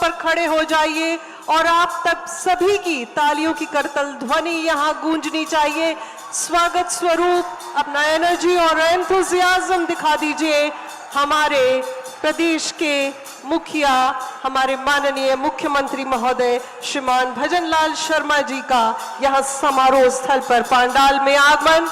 पर खड़े हो जाइए और आप तक सभी की तालियों की करतल ध्वनि यहाँ गूंजनी चाहिए। स्वागत स्वरूप अपना एनर्जी और एंथुसियाज्म दिखा दीजिए हमारे प्रदेश के मुखिया, हमारे माननीय मुख्यमंत्री महोदय श्रीमान भजनलाल शर्मा जी का यहाँ समारोह स्थल पर पंडाल में आगमन।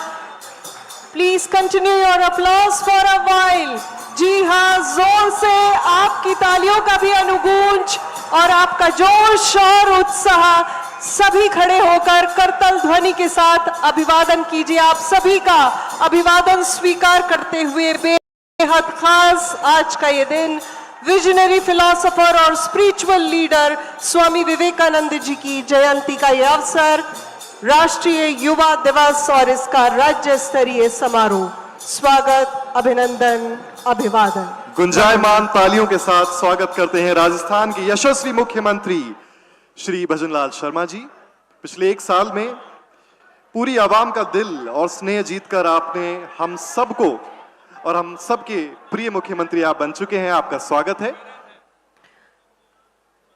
Please continue your applause for a while. जी हाँ, जोर से आपकी तालियों का भी अनुगूंज और आपका जोश और उत्साह, सभी खड़े होकर करतल ध्वनि के साथ अभिवादन कीजिए। आप सभी का अभिवादन स्वीकार करते हुए बेहद खास आज का ये दिन विजनरी फिलोसोफर और स्पिरिचुअल लीडर स्वामी विवेकानंद जी की जयंती का यह अवसर, राष्ट्रीय युवा दिवस और इसका राज्य स्तरीय समारोह। स्वागत, अभिनंदन, अभिवादन। गुंजायमान तालियों के साथ स्वागत करते हैं राजस्थान के यशस्वी मुख्यमंत्री श्री भजनलाल शर्मा जी। पिछले 1 साल में पूरी आवाम का दिल और स्नेह जीतकर आपने हम सबको और हम सबके प्रिय मुख्यमंत्री आप बन चुके हैं। आपका स्वागत है।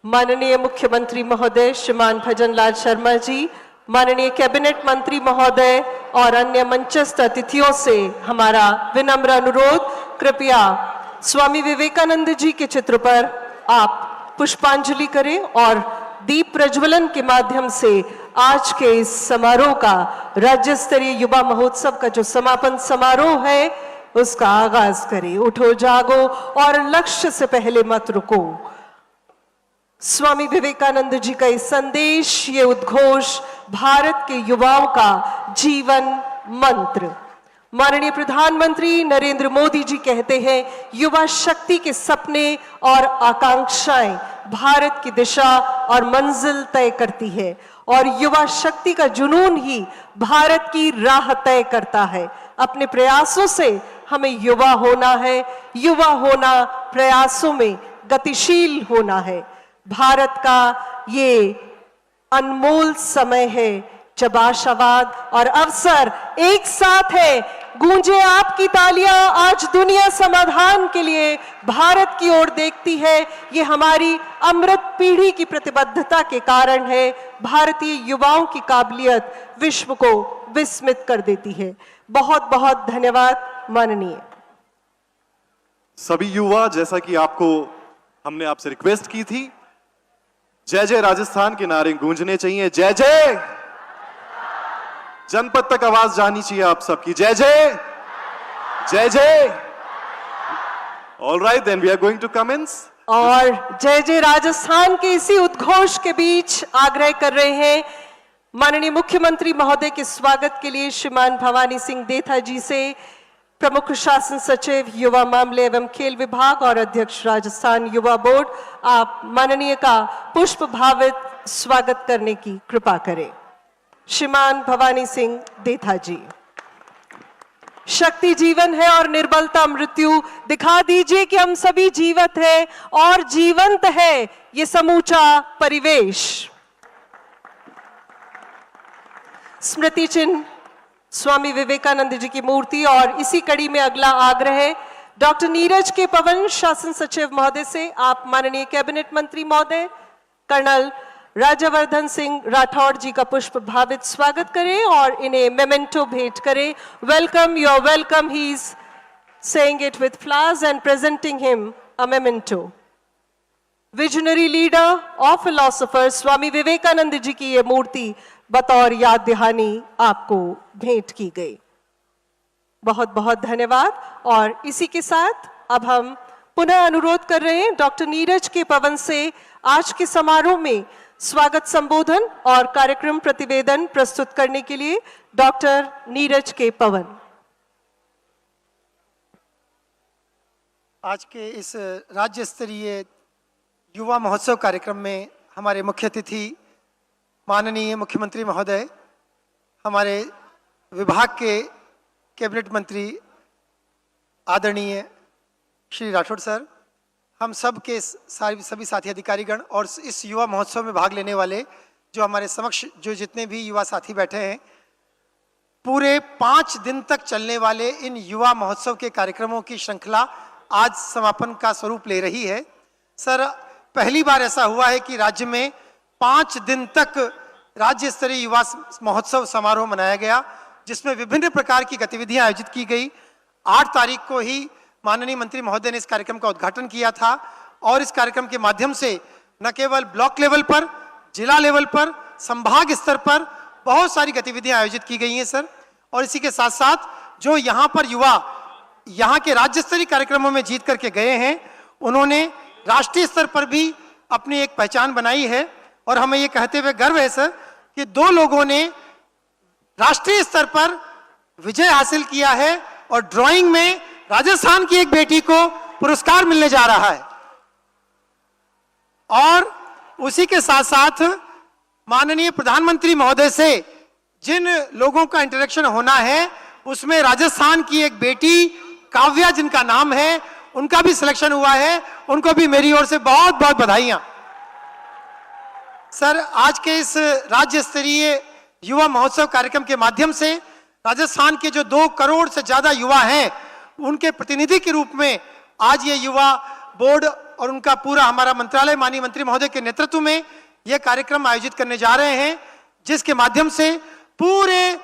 माननीय मुख्यमंत्री महोदय श्रीमान भजनलाल शर्मा जी, माननीय कैबिनेट मंत्री महोदय और अन्य मंचस्थ अतिथियों से हमारा विनम्र अनुरोध, कृपया स्वामी विवेकानंद जी के चित्र पर आप पुष्पांजलि करें और दीप प्रज्वलन के माध्यम से आज के इस समारोह का, राज्य स्तरीय युवा महोत्सव का जो समापन समारोह है उसका आगाज करें। उठो जागो और लक्ष्य से पहले मत रुको। स्वामी विवेकानंद जी का ये संदेश, ये उद्घोष भारत के युवाओं का जीवन मंत्र। माननीय प्रधानमंत्री नरेंद्र मोदी जी कहते हैं, युवा शक्ति के सपने और आकांक्षाएं भारत की दिशा और मंजिल तय करती है और युवा शक्ति का जुनून ही भारत की राह तय करता है। अपने प्रयासों से हमें युवा होना है, युवा होना प्रयासों में गतिशील होना है। भारत का ये अनमोल समय है जब आशावाद और अवसर एक साथ है। गूंजे आपकी तालियां, आज दुनिया समाधान के लिए भारत की ओर देखती है। ये हमारी अमृत पीढ़ी की प्रतिबद्धता के कारण है। भारतीय युवाओं की काबिलियत विश्व को विस्मित कर देती है। बहुत बहुत धन्यवाद माननीय। सभी युवा, जैसा कि हमने आपसे रिक्वेस्ट की थी, जय जय राजस्थान के नारे गूंजने चाहिए। जय जय। जनपद तक आवाज जानी चाहिए आप सबकी। जय जय, जय जय। All right, then we are going to commence. और जय जय राजस्थान के इसी उद्घोष के बीच आग्रह कर रहे हैं माननीय मुख्यमंत्री महोदय के स्वागत के लिए श्रीमान भवानी सिंह देथा जी से, प्रमुख शासन सचिव युवा मामले एवं खेल विभाग और अध्यक्ष राजस्थान युवा बोर्ड, आप माननीय का पुष्प भावित स्वागत करने की कृपा करें। श्रीमान भवानी सिंह देथा जी। शक्ति जीवन है और निर्बलता मृत्यु। दिखा दीजिए कि हम सभी जीवित हैं और जीवंत है ये समूचा परिवेश। स्मृति चिन्ह स्वामी विवेकानंद जी की मूर्ति। और इसी कड़ी में अगला आग्रह है डॉक्टर नीरज के पवन शासन सचिव महोदय से, आप माननीय कैबिनेट मंत्री महोदय कर्नल राज्यवर्धन सिंह राठौड़ जी का पुष्प भावित स्वागत करें और इन्हें मेमेंटो भेंट करें। Welcome, your welcome, he is saying it with flowers and presenting him a memento. Visionary leader और फिलोसोफर स्वामी विवेकानंद जी की यह मूर्ति बतौर याद दहानी आपको भेंट की गई। बहुत बहुत धन्यवाद। और इसी के साथ अब हम पुनः अनुरोध कर रहे हैं डॉक्टर नीरज के पवन से आज के समारोह में स्वागत संबोधन और कार्यक्रम प्रतिवेदन प्रस्तुत करने के लिए डॉक्टर नीरज के पवन। आज के इस राज्य स्तरीय युवा महोत्सव कार्यक्रम में हमारे मुख्य अतिथि माननीय मुख्यमंत्री महोदय, हमारे विभाग के कैबिनेट मंत्री आदरणीय श्री राठौड़ सर, हम सब के सभी साथी अधिकारीगण और इस युवा महोत्सव में भाग लेने वाले जो हमारे समक्ष जो जितने भी युवा साथी बैठे हैं, पूरे 5 दिन तक चलने वाले इन युवा महोत्सव के कार्यक्रमों की श्रृंखला आज समापन का स्वरूप ले रही है। सर, पहली बार ऐसा हुआ है कि राज्य में 5 दिन तक राज्य स्तरीय युवा महोत्सव समारोह मनाया गया, जिसमें विभिन्न प्रकार की गतिविधियां आयोजित की गई। 8 तारीख को ही माननीय मंत्री महोदय ने इस कार्यक्रम का उद्घाटन किया था और इस कार्यक्रम के माध्यम से न केवल ब्लॉक लेवल पर, जिला लेवल पर, संभाग स्तर पर बहुत सारी गतिविधियां आयोजित की गई हैं सर। और इसी के साथ साथ जो यहाँ पर युवा यहाँ के राज्य स्तरीय कार्यक्रमों में जीत करके गए हैं, उन्होंने राष्ट्रीय स्तर पर भी अपनी एक पहचान बनाई है। और हमें ये कहते हुए गर्व है सर कि 2 लोगों ने राष्ट्रीय स्तर पर विजय हासिल किया है और ड्राइंग में राजस्थान की एक बेटी को पुरस्कार मिलने जा रहा है। और उसी के साथ साथ माननीय प्रधानमंत्री महोदय से जिन लोगों का इंटरेक्शन होना है, उसमें राजस्थान की एक बेटी काव्या, जिनका नाम है, उनका भी सिलेक्शन हुआ है। उनको भी मेरी ओर से बहुत बहुत बधाइयां। सर, आज के इस राज्य स्तरीय युवा महोत्सव कार्यक्रम के माध्यम से राजस्थान के जो 2 करोड़ से ज्यादा युवा हैं, उनके प्रतिनिधि के रूप में आज ये युवा बोर्ड और उनका पूरा हमारा मंत्रालय माननीय मंत्री महोदय के नेतृत्व में यह कार्यक्रम आयोजित करने जा रहे हैं, जिसके माध्यम से पूरे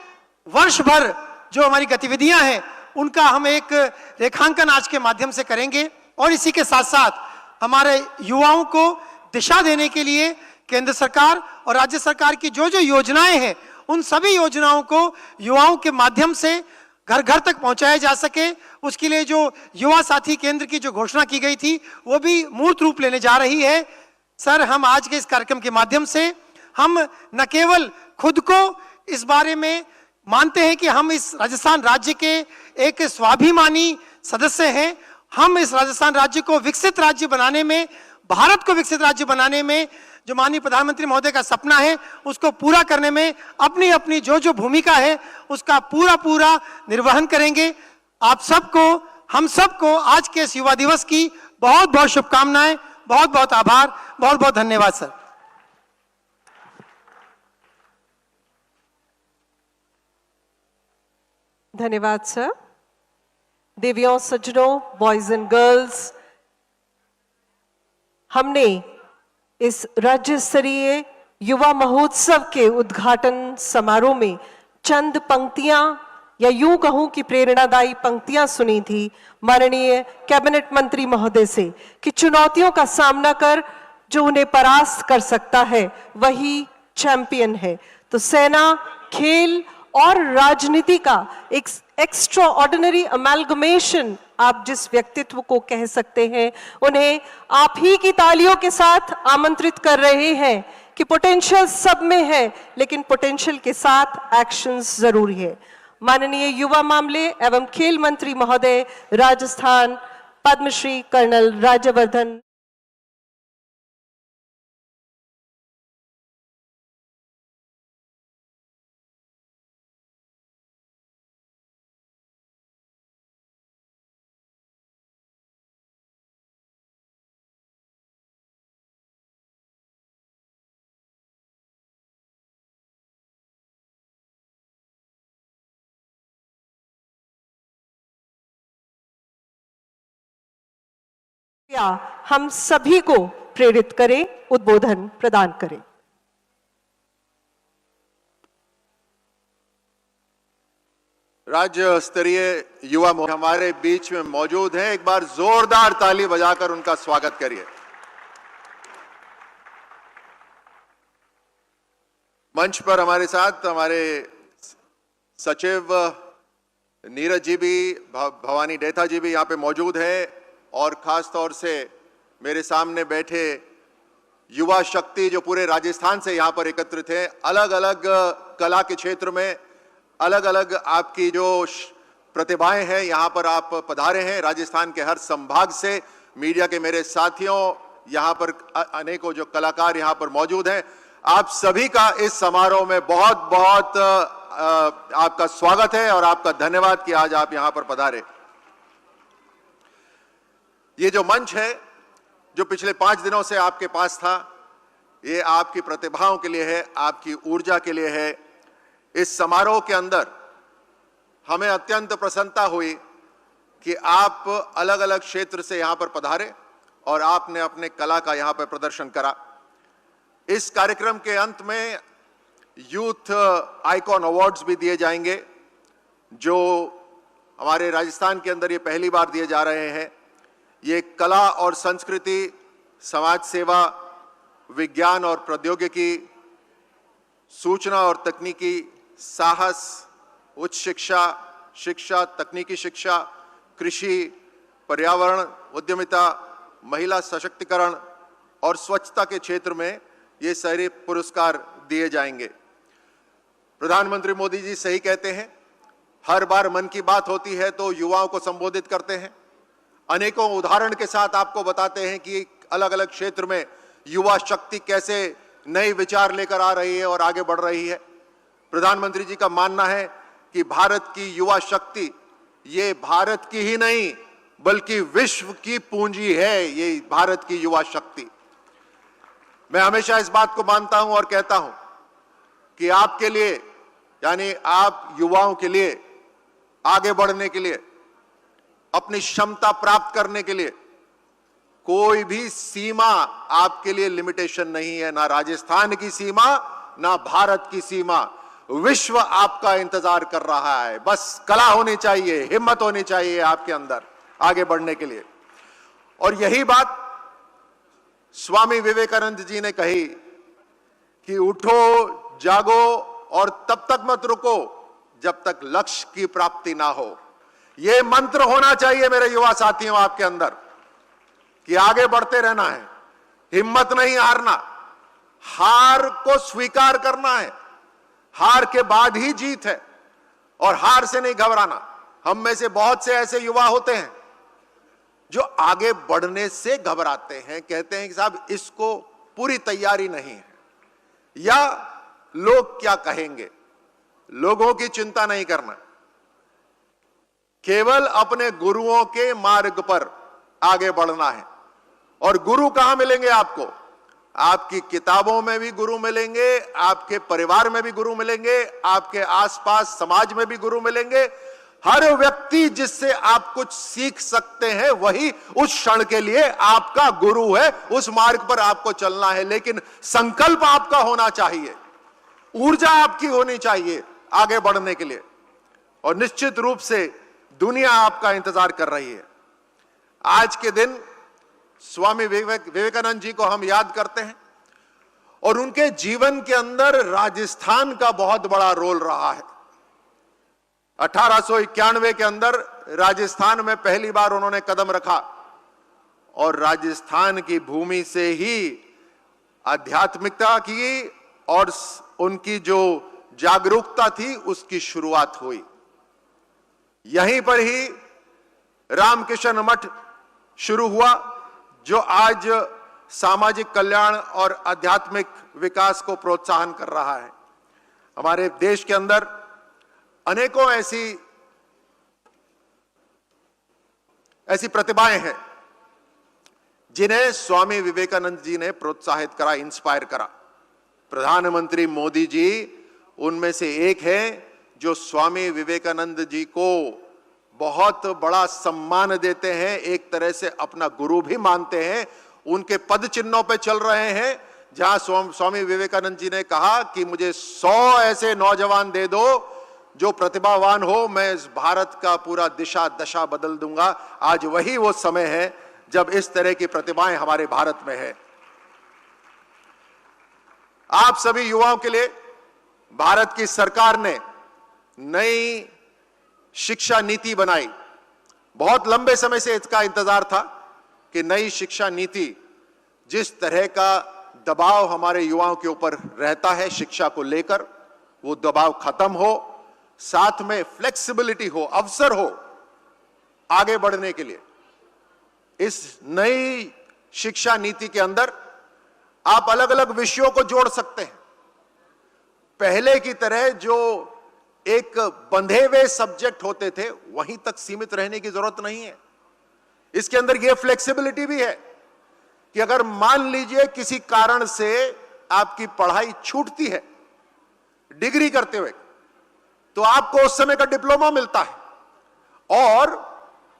वर्ष भर जो हमारी गतिविधियां हैं उनका हम एक रेखांकन आज के माध्यम से करेंगे। और इसी के साथ साथ हमारे युवाओं को दिशा देने के लिए केंद्र सरकार और राज्य सरकार की जो जो योजनाएं हैं, उन सभी योजनाओं को युवाओं के माध्यम से घर घर तक पहुंचाया जा सके, उसके लिए जो युवा साथी केंद्र की जो घोषणा की गई थी, वो भी मूर्त रूप लेने जा रही है। सर, हम आज के इस कार्यक्रम के माध्यम से हम न केवल खुद को इस बारे में मानते हैं कि हम इस राजस्थान राज्य के एक स्वाभिमानी सदस्य हैं, हम इस राजस्थान राज्य को विकसित राज्य बनाने में, भारत को विकसित राज्य बनाने में जो माननीय प्रधानमंत्री महोदय का सपना है, उसको पूरा करने में अपनी अपनी जो जो भूमिका है उसका पूरा पूरा निर्वहन करेंगे। आप सबको, हम सबको आज के इस युवा दिवस की बहुत बहुत शुभकामनाएं, बहुत बहुत आभार, बहुत बहुत धन्यवाद सर। धन्यवाद सर। देवियों, सज्जनों, बॉयज एंड गर्ल्स, हमने इस राज्य स्तरीय युवा महोत्सव के उद्घाटन समारोह में चंद पंक्तियां या यूं कहूं कि प्रेरणादायी पंक्तियां सुनी थी माननीय कैबिनेट मंत्री महोदय से कि चुनौतियों का सामना कर जो उन्हें परास्त कर सकता है वही चैंपियन है। तो सेना, खेल और राजनीति का एक एक्स्ट्रा ऑर्डिनरी अमेलगमेशन आप जिस व्यक्तित्व को कह सकते हैं, उन्हें आप ही की तालियों के साथ आमंत्रित कर रहे हैं कि पोटेंशियल सब में है, लेकिन पोटेंशियल के साथ एक्शंस जरूरी है। माननीय युवा मामले एवं खेल मंत्री महोदय राजस्थान पद्मश्री कर्नल राज्यवर्धन हम सभी को प्रेरित करें, उद्बोधन प्रदान करें। राज्य स्तरीय युवा हमारे बीच में मौजूद हैं। एक बार जोरदार ताली बजाकर उनका स्वागत करिए। मंच पर हमारे साथ हमारे सचिव नीरज जी भी, भवानी डेथा जी भी यहाँ पे मौजूद हैं और खास तौर से मेरे सामने बैठे युवा शक्ति जो पूरे राजस्थान से यहाँ पर एकत्रित हैं, अलग अलग कला के क्षेत्र में अलग अलग आपकी जो प्रतिभाएं हैं, यहाँ पर आप पधारे हैं। राजस्थान के हर संभाग से मीडिया के मेरे साथियों, यहाँ पर अनेकों जो कलाकार यहाँ पर मौजूद हैं, आप सभी का इस समारोह में बहुत बहुत आपका स्वागत है और आपका धन्यवाद कि आज आप यहाँ पर पधारे। ये जो मंच है जो पिछले 5 दिनों से आपके पास था, ये आपकी प्रतिभाओं के लिए है, आपकी ऊर्जा के लिए है। इस समारोह के अंदर हमें अत्यंत प्रसन्नता हुई कि आप अलग अलग क्षेत्र से यहां पर पधारे और आपने अपने कला का यहां पर प्रदर्शन करा। इस कार्यक्रम के अंत में यूथ आइकॉन अवार्ड्स भी दिए जाएंगे, जो हमारे राजस्थान के अंदर ये पहली बार दिए जा रहे हैं। ये कला और संस्कृति, समाज सेवा, विज्ञान और प्रौद्योगिकी, सूचना और तकनीकी, साहस, उच्च शिक्षा, शिक्षा, तकनीकी शिक्षा, कृषि, पर्यावरण, उद्यमिता, महिला सशक्तिकरण और स्वच्छता के क्षेत्र में ये सारे पुरस्कार दिए जाएंगे। प्रधानमंत्री मोदी जी सही कहते हैं, हर बार मन की बात होती है तो युवाओं को संबोधित करते हैं, अनेकों उदाहरण के साथ आपको बताते हैं कि अलग अलग क्षेत्र में युवा शक्ति कैसे नए विचार लेकर आ रही है और आगे बढ़ रही है। प्रधानमंत्री जी का मानना है कि भारत की युवा शक्ति ये भारत की ही नहीं बल्कि विश्व की पूंजी है, ये भारत की युवा शक्ति। मैं हमेशा इस बात को मानता हूं और कहता हूं कि आपके लिए, यानी आप युवाओं के लिए आगे बढ़ने के लिए, अपनी क्षमता प्राप्त करने के लिए कोई भी सीमा आपके लिए लिमिटेशन नहीं है, ना राजस्थान की सीमा, ना भारत की सीमा। विश्व आपका इंतजार कर रहा है। बस कला होनी चाहिए, हिम्मत होनी चाहिए आपके अंदर आगे बढ़ने के लिए। और यही बात स्वामी विवेकानंद जी ने कही कि उठो, जागो और तब तक मत रुको जब तक लक्ष्य की प्राप्ति ना हो। यह मंत्र होना चाहिए मेरे युवा साथियों आपके अंदर कि आगे बढ़ते रहना है, हिम्मत नहीं हारना, हार को स्वीकार करना है, हार के बाद ही जीत है और हार से नहीं घबराना। हम में से बहुत से ऐसे युवा होते हैं जो आगे बढ़ने से घबराते हैं, कहते हैं कि साहब इसको पूरी तैयारी नहीं है, या लोग क्या कहेंगे। लोगों की चिंता नहीं करना, केवल अपने गुरुओं के मार्ग पर आगे बढ़ना है। और गुरु कहां मिलेंगे आपको? आपकी किताबों में भी गुरु मिलेंगे, आपके परिवार में भी गुरु मिलेंगे, आपके आसपास समाज में भी गुरु मिलेंगे। हर व्यक्ति जिससे आप कुछ सीख सकते हैं वही उस क्षण के लिए आपका गुरु है, उस मार्ग पर आपको चलना है। लेकिन संकल्प आपका होना चाहिए, ऊर्जा आपकी होनी चाहिए आगे बढ़ने के लिए, और निश्चित रूप से दुनिया आपका इंतजार कर रही है। आज के दिन स्वामी विवेकानंद जी को हम याद करते हैं और उनके जीवन के अंदर राजस्थान का बहुत बड़ा रोल रहा है। 1891 के अंदर राजस्थान में पहली बार उन्होंने कदम रखा और राजस्थान की भूमि से ही आध्यात्मिकता की और उनकी जो जागरूकता थी उसकी शुरुआत हुई। यहीं पर ही रामकृष्ण मठ शुरू हुआ, जो आज सामाजिक कल्याण और आध्यात्मिक विकास को प्रोत्साहन कर रहा है। हमारे देश के अंदर अनेकों ऐसी प्रतिभाएं हैं जिन्हें स्वामी विवेकानंद जी ने प्रोत्साहित करा, इंस्पायर करा। प्रधानमंत्री मोदी जी उनमें से एक हैं जो स्वामी विवेकानंद जी को बहुत बड़ा सम्मान देते हैं, एक तरह से अपना गुरु भी मानते हैं। उनके पद चिन्हों पे चल रहे हैं, जहां स्वामी विवेकानंद जी ने कहा कि मुझे 100 ऐसे नौजवान दे दो जो प्रतिभावान हो, मैं इस भारत का पूरा दिशा दशा बदल दूंगा। आज वही वो समय है जब इस तरह की प्रतिभाएं हमारे भारत में है। आप सभी युवाओं के लिए भारत की सरकार ने नई शिक्षा नीति बनाई। बहुत लंबे समय से इसका इंतजार था कि नई शिक्षा नीति, जिस तरह का दबाव हमारे युवाओं के ऊपर रहता है शिक्षा को लेकर, वो दबाव खत्म हो, साथ में फ्लेक्सिबिलिटी हो, अवसर हो आगे बढ़ने के लिए। इस नई शिक्षा नीति के अंदर आप अलग अलग विषयों को जोड़ सकते हैं। पहले की तरह जो एक बंधे हुए सब्जेक्ट होते थे वहीं तक सीमित रहने की जरूरत नहीं है। इसके अंदर यह फ्लेक्सिबिलिटी भी है कि अगर मान लीजिए किसी कारण से आपकी पढ़ाई छूटती है डिग्री करते हुए, तो आपको उस समय का डिप्लोमा मिलता है और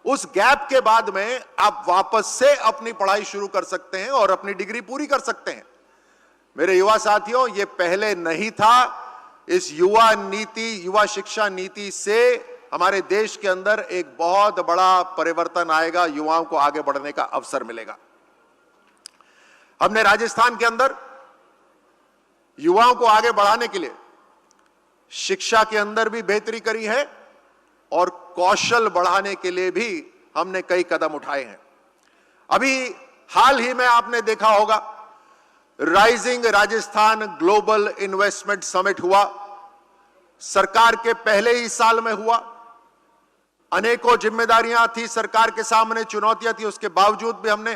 उस गैप के बाद में आप वापस से अपनी पढ़ाई शुरू कर सकते हैं और अपनी डिग्री पूरी कर सकते हैं। मेरे युवा साथियों, यह पहले नहीं था। इस युवा नीति, युवा शिक्षा नीति से हमारे देश के अंदर एक बहुत बड़ा परिवर्तन आएगा, युवाओं को आगे बढ़ने का अवसर मिलेगा। हमने राजस्थान के अंदर युवाओं को आगे बढ़ाने के लिए शिक्षा के अंदर भी बेहतरी करी है और कौशल बढ़ाने के लिए भी हमने कई कदम उठाए हैं। अभी हाल ही में आपने देखा होगा, rising Rajasthan global investment summit हुआ, सरकार के पहले ही साल में हुआ। अनेकों जिम्मेदारियां थी सरकार के सामने, चुनौतियां थी, उसके बावजूद भी हमने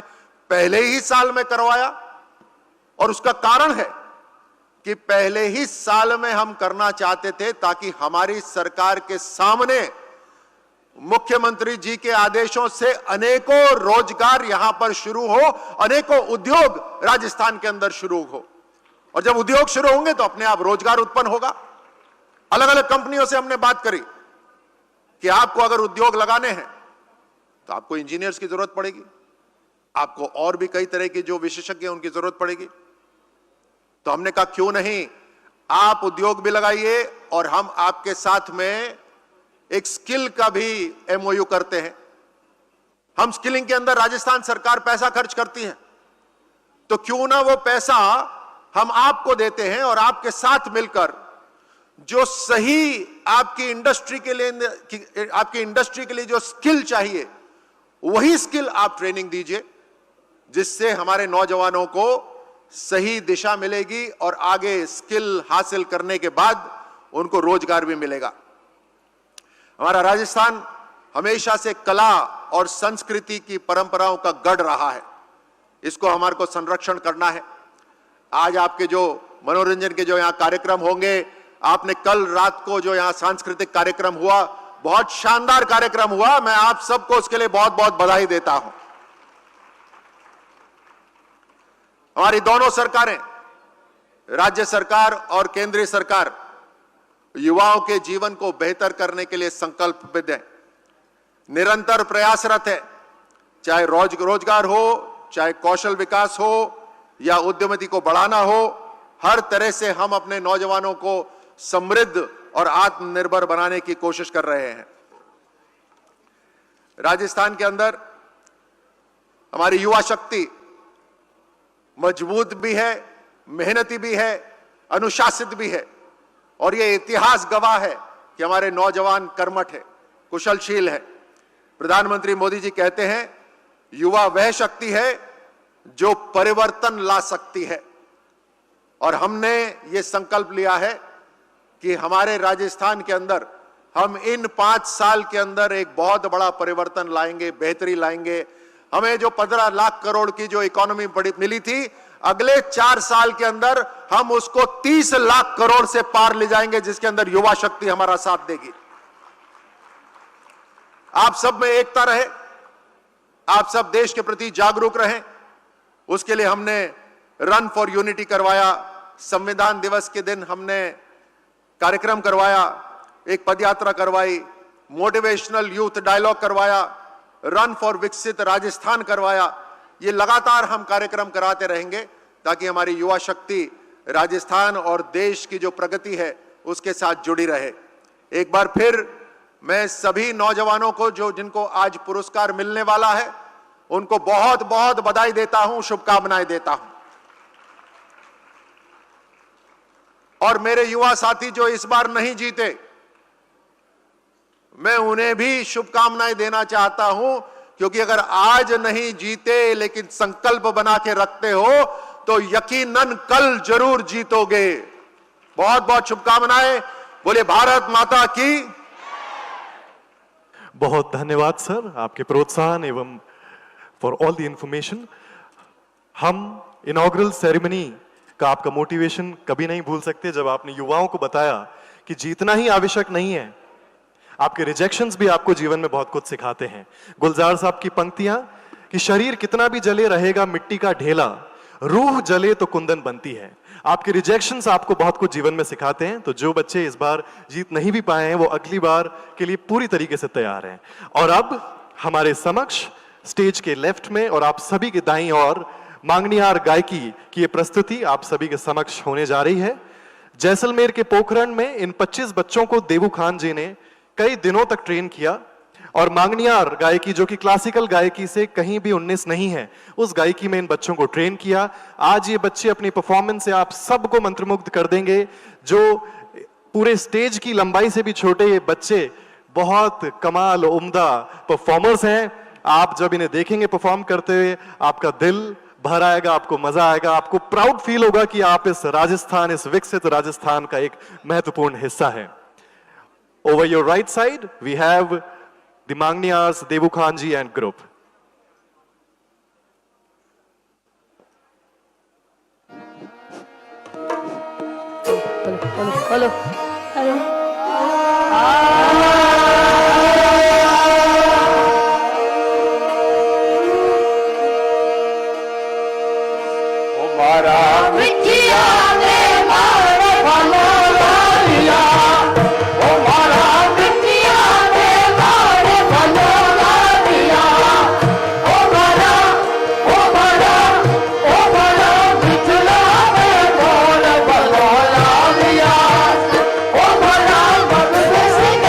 पहले ही साल में करवाया। और उसका कारण है कि पहले ही साल में हम करना चाहते थे ताकि हमारी सरकार के सामने मुख्यमंत्री जी के आदेशों से अनेकों रोजगार यहां पर शुरू हो, अनेकों उद्योग राजस्थान के अंदर शुरू हो। और जब उद्योग शुरू होंगे तो अपने आप रोजगार उत्पन्न होगा। अलग अलग कंपनियों से हमने बात करी कि आपको अगर उद्योग लगाने हैं तो आपको इंजीनियर्स की जरूरत पड़ेगी, आपको और भी कई तरह के जो विशेषज्ञ हैं उनकी जरूरत पड़ेगी। तो हमने कहा क्यों नहीं, आप उद्योग भी लगाइए और हम आपके साथ में एक स्किल का भी एमओयू करते हैं। हम स्किलिंग के अंदर राजस्थान सरकार पैसा खर्च करती है, तो क्यों ना वो पैसा हम आपको देते हैं और आपके साथ मिलकर जो सही आपकी इंडस्ट्री के लिए जो स्किल चाहिए वही स्किल आप ट्रेनिंग दीजिए, जिससे हमारे नौजवानों को सही दिशा मिलेगी और आगे स्किल हासिल करने के बाद उनको रोजगार भी मिलेगा। हमारा राजस्थान हमेशा से कला और संस्कृति की परंपराओं का गढ़ रहा है, इसको हमारे को संरक्षण करना है। आज आपके जो मनोरंजन के जो यहां कार्यक्रम होंगे, आपने कल रात को जो यहां सांस्कृतिक कार्यक्रम हुआ, बहुत शानदार कार्यक्रम हुआ, मैं आप सबको उसके लिए बहुत बहुत बधाई देता हूं। हमारी दोनों सरकारें, राज्य सरकार और केंद्रीय सरकार, युवाओं के जीवन को बेहतर करने के लिए संकल्पबद्ध है, निरंतर प्रयासरत है। चाहे रोजगार हो, चाहे कौशल विकास हो या उद्यमिता को बढ़ाना हो, हर तरह से हम अपने नौजवानों को समृद्ध और आत्मनिर्भर बनाने की कोशिश कर रहे हैं। राजस्थान के अंदर हमारी युवा शक्ति मजबूत भी है, मेहनती भी है, अनुशासित भी है और यह इतिहास गवाह है कि हमारे नौजवान कर्मठ है, कुशलशील है। प्रधानमंत्री मोदी जी कहते हैं, युवा वह शक्ति है जो परिवर्तन ला सकती है। और हमने ये संकल्प लिया है कि हमारे राजस्थान के अंदर हम इन 5 साल के अंदर एक बहुत बड़ा परिवर्तन लाएंगे, बेहतरी लाएंगे। हमें जो 15 लाख करोड़ की जो इकोनॉमी मिली थी, अगले 4 साल के अंदर हम उसको 30 लाख करोड़ से पार ले जाएंगे, जिसके अंदर युवा शक्ति हमारा साथ देगी। आप सब में एकता रहे, आप सब देश के प्रति जागरूक रहें, उसके लिए हमने रन फॉर यूनिटी करवाया। संविधान दिवस के दिन हमने कार्यक्रम करवाया, एक पदयात्रा करवाई, मोटिवेशनल यूथ डायलॉग करवाया, रन फॉर विकसित राजस्थान करवाया। ये लगातार हम कार्यक्रम कराते रहेंगे ताकि हमारी युवा शक्ति राजस्थान और देश की जो प्रगति है उसके साथ जुड़ी रहे। एक बार फिर मैं सभी नौजवानों को जिनको आज पुरस्कार मिलने वाला है, उनको बहुत बहुत बधाई देता हूं, शुभकामनाएं देता हूं। और मेरे युवा साथी जो इस बार नहीं जीते, मैं उन्हें भी शुभकामनाएं देना चाहता हूं, क्योंकि अगर आज नहीं जीते लेकिन संकल्प बना के रखते हो तो यकीनन कल जरूर जीतोगे। बहुत बहुत शुभकामनाएं। बोले भारत माता की। बहुत धन्यवाद सर, आपके प्रोत्साहन एवं फॉर ऑल द इंफॉर्मेशन। हम इनॉग्रल सेरेमनी का आपका मोटिवेशन कभी नहीं भूल सकते, जब आपने युवाओं को बताया कि जीतना ही आवश्यक नहीं है, आपके रिजेक्शंस भी आपको जीवन में बहुत कुछ सिखाते हैं। गुलजार साहब की पंक्तियां कि शरीर कितना भी जले रहेगा मिट्टी का ढेला, रूह जले तो कुंदन बनती है। आपके रिजेक्शंस आपको बहुत कुछ जीवन में सिखाते हैं। तो जो बच्चे इस बार जीत नहीं भी पाए हैं, वो अगली बार के लिए पूरी तरीके से तैयार हैं। और अब हमारे समक्ष स्टेज के लेफ्ट में और आप सभी के दाईं ओर मांगनियार गायकी की ये प्रस्तुति आप सभी के समक्ष होने जा रही है। जैसलमेर के पोखरण में इन 25 बच्चों को देवू खान जी ने कई दिनों तक ट्रेन किया और मांगनियार गायकी, जो कि क्लासिकल गायकी से कहीं भी 19 नहीं है, उस गायकी में इन बच्चों को ट्रेन किया। आज ये बच्चे अपनी परफॉर्मेंस से आप सबको मंत्रमुग्ध कर देंगे। जो पूरे स्टेज की लंबाई से भी छोटे ये बच्चे बहुत कमाल उम्दा परफॉर्मर्स हैं। आप जब इन्हें देखेंगे परफॉर्म करते हुए आपका दिल भर आएगा, आपको मजा आएगा, आपको प्राउड फील होगा कि आप इस राजस्थान, इस विकसित राजस्थान का एक महत्वपूर्ण हिस्सा है। Over your right side, we have the Mangniyars, Devu Khanji and group. Hello hello हमारा मिठिया में मारे भलो लालिया, हमारा मिठिया में मारे भलो लालिया, हमारा मिठिया में मारे भलो लालिया, हमारा भगत सिंह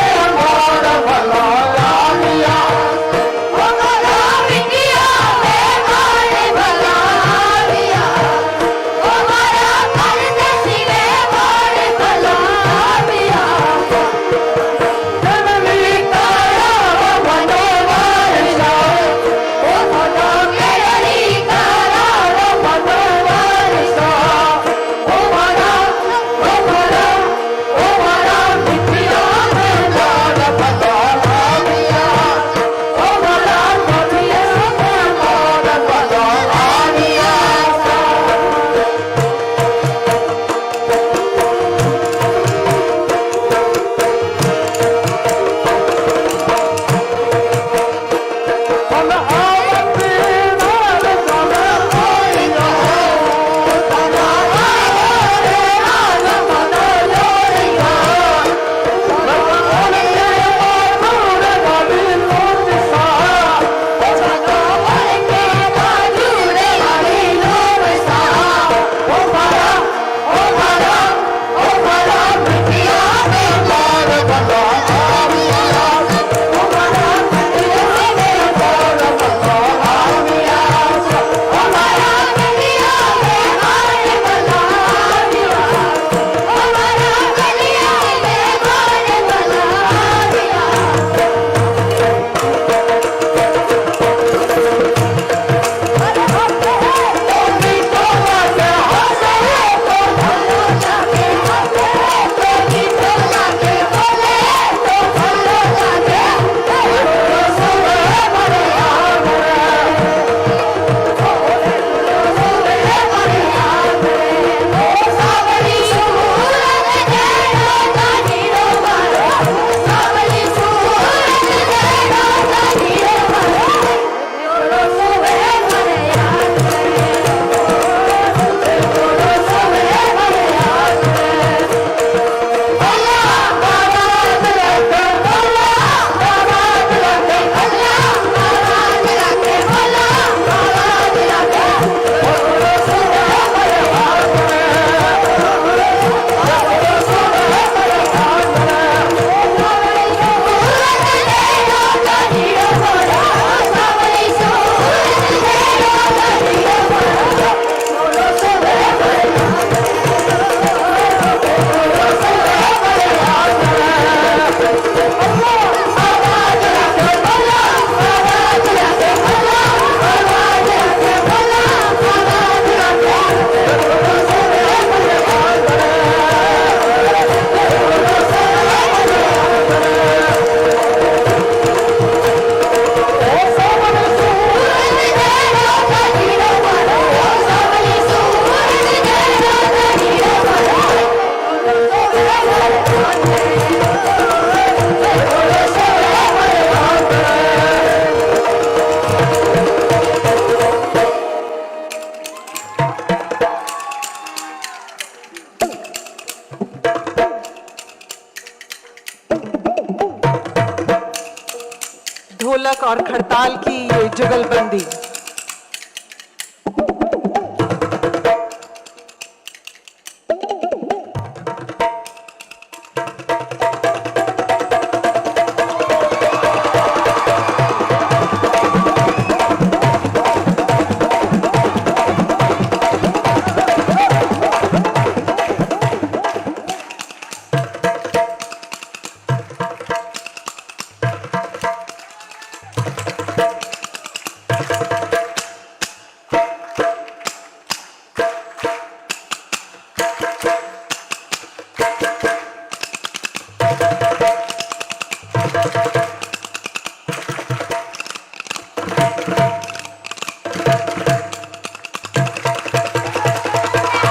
और खड़ताल की ये जुगलबंदी।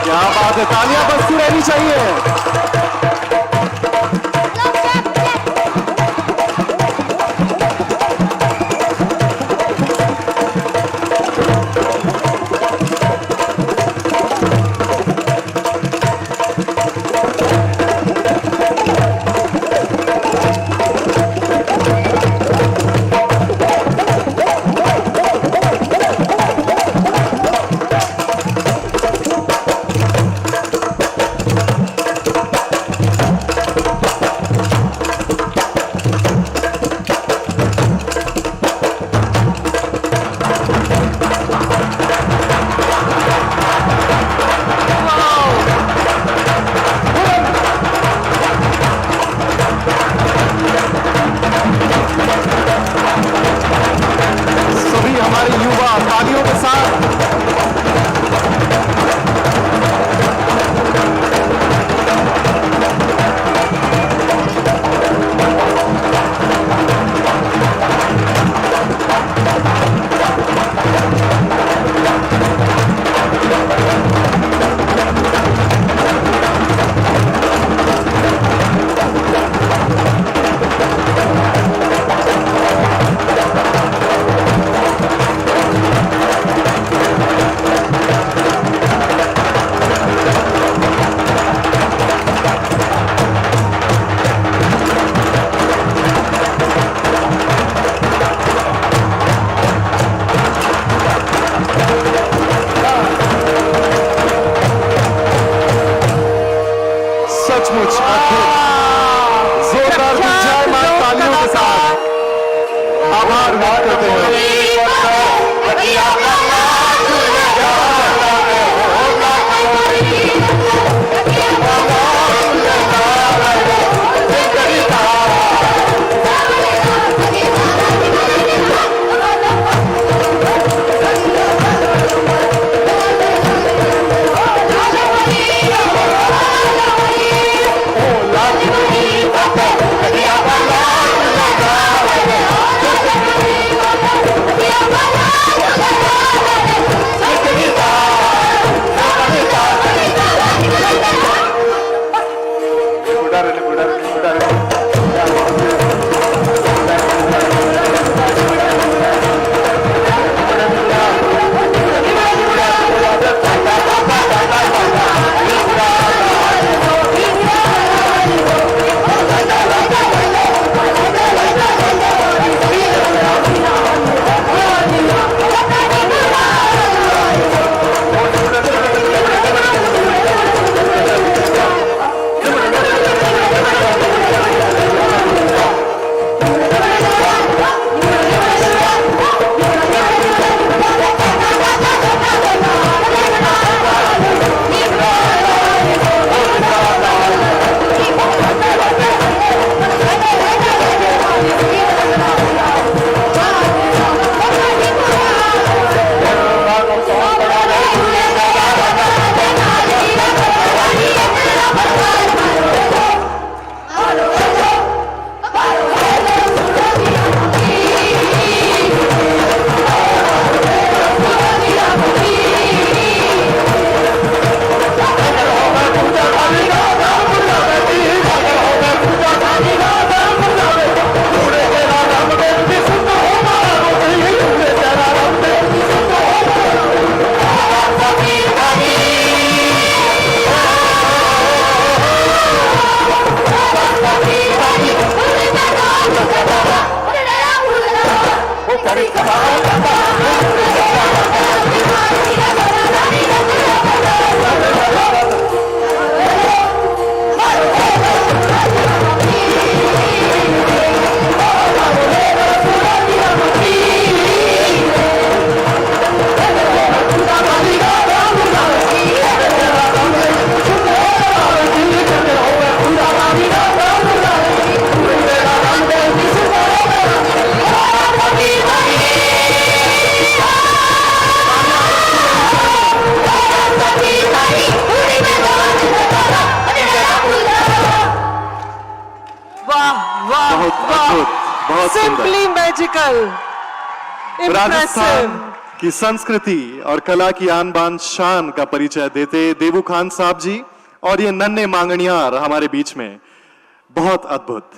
क्या बात है, तालियां बजती रहनी चाहिए। बहुत सुंदर। Simply magical, Rajasthan impressive. की संस्कृति और कला की आन बान शान का परिचय देते देवू खान साहब जी और ये नन्हे मांगणियार हमारे बीच में, बहुत अद्भुत।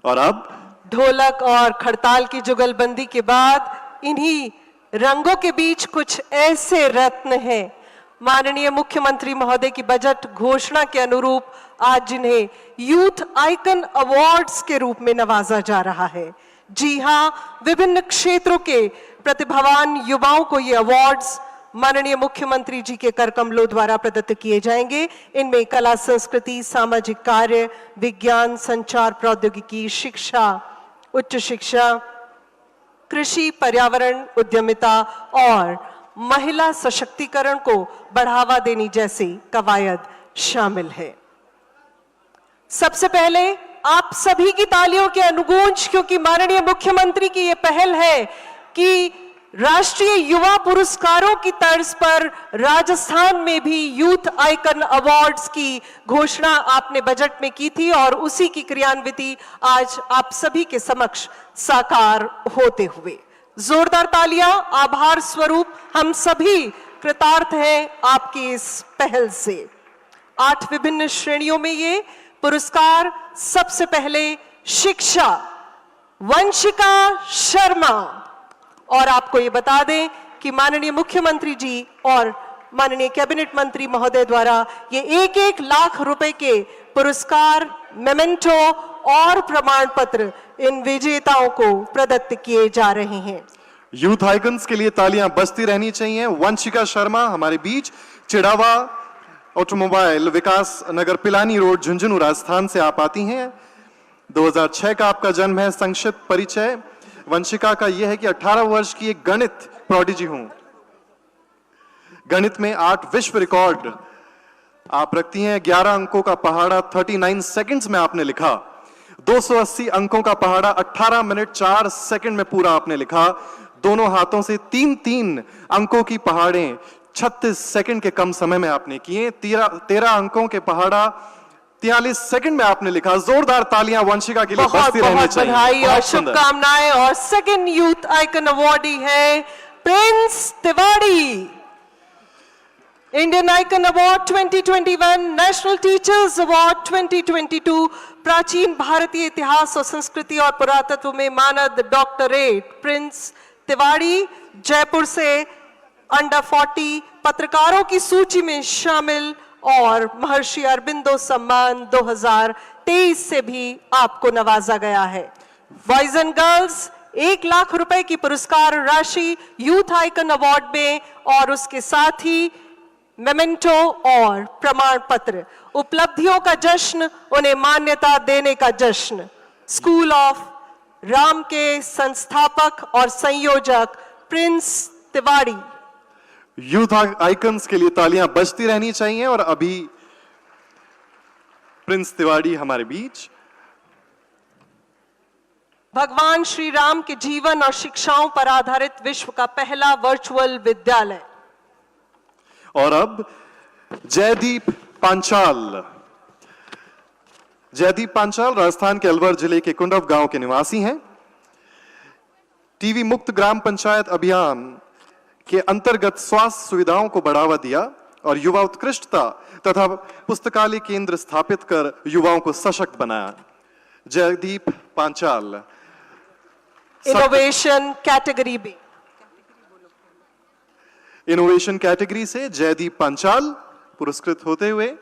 और अब ढोलक और खड़ताल की जुगलबंदी के बाद इन्हीं रंगों के बीच कुछ ऐसे रत्न हैं, माननीय मुख्यमंत्री महोदय की बजट घोषणा के अनुरूप आज जिन्हें यूथ आइकन अवार्ड्स के रूप में नवाजा जा रहा है। जी हां, विभिन्न क्षेत्रों के प्रतिभावान युवाओं को ये अवार्ड्स माननीय मुख्यमंत्री जी के कर कमलों द्वारा प्रदत्त किए जाएंगे। इनमें कला, संस्कृति, सामाजिक कार्य, विज्ञान, संचार प्रौद्योगिकी, शिक्षा, उच्च शिक्षा, कृषि, पर्यावरण, उद्यमिता और महिला सशक्तिकरण को बढ़ावा देने जैसी कवायद शामिल है। सबसे पहले आप सभी की तालियों के अनुगूंज, क्योंकि माननीय मुख्यमंत्री की यह पहल है कि राष्ट्रीय युवा पुरस्कारों की तर्ज पर राजस्थान में भी यूथ आइकन अवार्ड्स की घोषणा आपने बजट में की थी और उसी की क्रियान्विति आज आप सभी के समक्ष साकार होते हुए। जोरदार तालियां, आभार स्वरूप हम सभी कृतार्थ हैं आपकी इस पहल से। 8 विभिन्न श्रेणियों में ये पुरस्कार। सबसे पहले शिक्षा, वंशिका शर्मा। और आपको ये बता दें कि माननीय मुख्यमंत्री जी और माननीय कैबिनेट मंत्री महोदय द्वारा ये 1-1 लाख रुपए के पुरस्कार, मेमेंटो और प्रमाण पत्र इन विजेताओं को प्रदत्त किए जा रहे हैं। यूथ आइकन्स के लिए तालियां बजती रहनी चाहिए। वंशिका शर्मा हमारे बीच, चिड़ावा ऑटोमोबाइल, विकास नगर, पिलानी रोड, झुंझुनू, राजस्थान से आप आती हैं। 2006 का आपका जन्म है। संक्षिप्त परिचय वंशिका का यह है कि 18 वर्ष की एक गणित प्रोडिजी हूं। गणित में 8 विश्व रिकॉर्ड आप रखती हैं। 11 अंकों का पहाड़ा 39 सेकंड्स में आपने लिखा। 280 अंकों का पहाड़ा 18 मिनट 4 सेकंड में पूरा आपने लिखा। दोनों हाथों से 3-3 अंकों की पहाड़ें 36 सेकंड के कम समय में आपने किए। 13 अंकों के पहाड़ा 43 सेकंड में आपने लिखा। जोरदार तालियां वंशिका के लिए बहुत बजती रहनी बहुत चाहिए। बधाई और बहुत सुंदर। शुभकामनाएं। और सेकंड यूथ आइकन अवार्डी है Prince Tiwari. Indian icon award 2021, national teachers award 2022, प्राचीन भारतीय इतिहास और संस्कृति और पुरातत्व में मानद डॉक्टरेट प्रिंस तिवाड़ी, जयपुर से अंडर 40 पत्रकारों की सूची में शामिल और महर्षि अरबिंदो सम्मान 2023 से भी आपको नवाजा गया है। बॉयज एंड गर्ल्स 1 लाख रुपए की पुरस्कार राशि यूथ आइकन अवार्ड में और उसके साथ ही मेमेंटो और प्रमाण पत्र, उपलब्धियों का जश्न, उन्हें मान्यता देने का जश्न। स्कूल ऑफ राम के संस्थापक और संयोजक प्रिंस तिवाड़ी। यूथ आइकन्स के लिए तालियां बजती रहनी चाहिए। और अभी प्रिंस तिवाड़ी हमारे बीच। भगवान श्री राम के जीवन और शिक्षाओं पर आधारित विश्व का पहला वर्चुअल विद्यालय। और अब जयदीप पांचाल। जयदीप पांचाल राजस्थान के अलवर जिले के कुंडव गांव के निवासी हैं। टीवी मुक्त ग्राम पंचायत अभियान के अंतर्गत स्वास्थ्य सुविधाओं को बढ़ावा दिया और युवा उत्कृष्टता तथा पुस्तकालय केंद्र स्थापित कर युवाओं को सशक्त बनाया। Jaideep Panchal innovation category B. Innovation category से जयदीप पांचाल पुरस्कृत होते हुए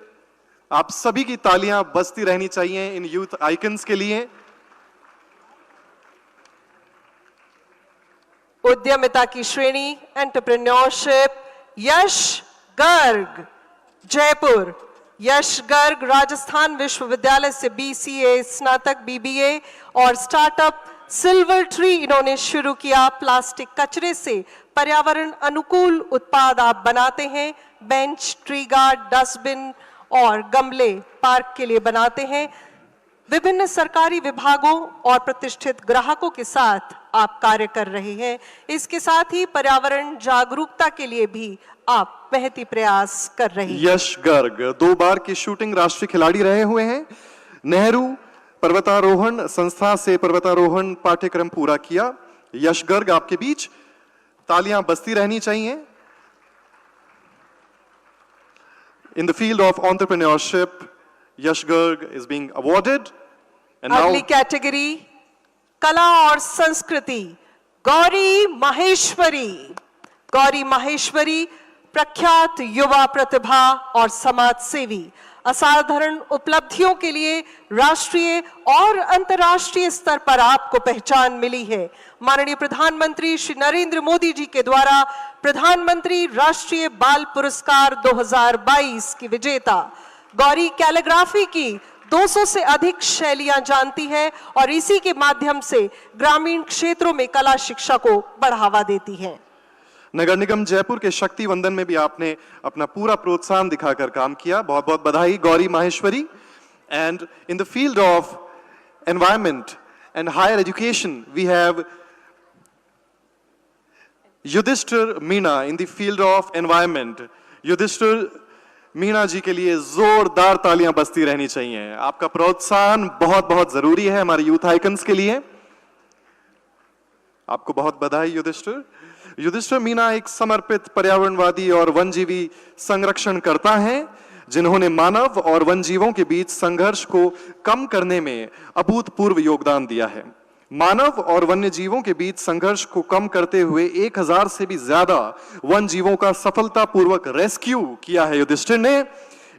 आप सभी की तालियां बजती रहनी चाहिए इन यूथ आइकन्स के लिए। उद्यमिता की श्रेणी एंटरप्रेन्योरशिप यश गर्ग, जयपुर। यश गर्ग राजस्थान विश्वविद्यालय से BCA स्नातक, BBA और स्टार्टअप सिल्वर ट्री इन्होंने शुरू किया। प्लास्टिक कचरे से पर्यावरण अनुकूल उत्पाद आप बनाते हैं। बेंच, ट्री गार्ड, डस्टबिन और गमले पार्क के लिए बनाते हैं। विभिन्न सरकारी विभागों और प्रतिष्ठित ग्राहकों के साथ आप कार्य कर रहे हैं। इसके साथ ही पर्यावरण जागरूकता के लिए भी आप महती प्रयास कर रहे हैं। यश गर्ग 2 बार की शूटिंग राष्ट्रीय खिलाड़ी रहे हुए हैं। नेहरू पर्वतारोहण संस्था से पर्वतारोहण पाठ्यक्रम पूरा किया। यश गर्ग आपके बीच, तालियां बजती रहनी चाहिए। In the field of entrepreneurship, Yash Garg is being awarded. And now अगली कैटेगरी कला और संस्कृति, गौरी माहेश्वरी। गौरी माहेश्वरी प्रख्यात युवा प्रतिभा और समाज सेवी, असाधारण उपलब्धियों के लिए राष्ट्रीय और अंतर्राष्ट्रीय स्तर पर आपको पहचान मिली है। माननीय प्रधानमंत्री श्री नरेंद्र मोदी जी के द्वारा प्रधानमंत्री राष्ट्रीय बाल पुरस्कार 2022 की विजेता गौरी कैलीग्राफी की 200 से अधिक शैलियां जानती है और इसी के माध्यम से ग्रामीण क्षेत्रों में कला शिक्षा को बढ़ावा देती है। नगर निगम जयपुर के शक्ति वंदन में भी आपने अपना पूरा प्रोत्साहन दिखाकर काम किया। बहुत बहुत बधाई Gauri Maheshwari. And in the field of environment and higher education we have Yudhishthir Meena in the field of environment. Yudhishthir Meena ji के लिए जोरदार तालियां बजती रहनी चाहिए। आपका प्रोत्साहन बहुत बहुत जरूरी है हमारे यूथ आइकन्स के लिए। आपको बहुत बधाई युधिष्ठिर। युधिष्ठिर मीणा एक समर्पित पर्यावरणवादी और वनजीवी संरक्षण करता है जिन्होंने मानव और वनजीवों के बीच संघर्ष को कम करने में अभूतपूर्व योगदान दिया है। मानव और वन्य जीवों के बीच संघर्ष को कम करते हुए 1000 से भी ज्यादा वन जीवों का सफलतापूर्वक रेस्क्यू किया है युधिष्ठिर ने।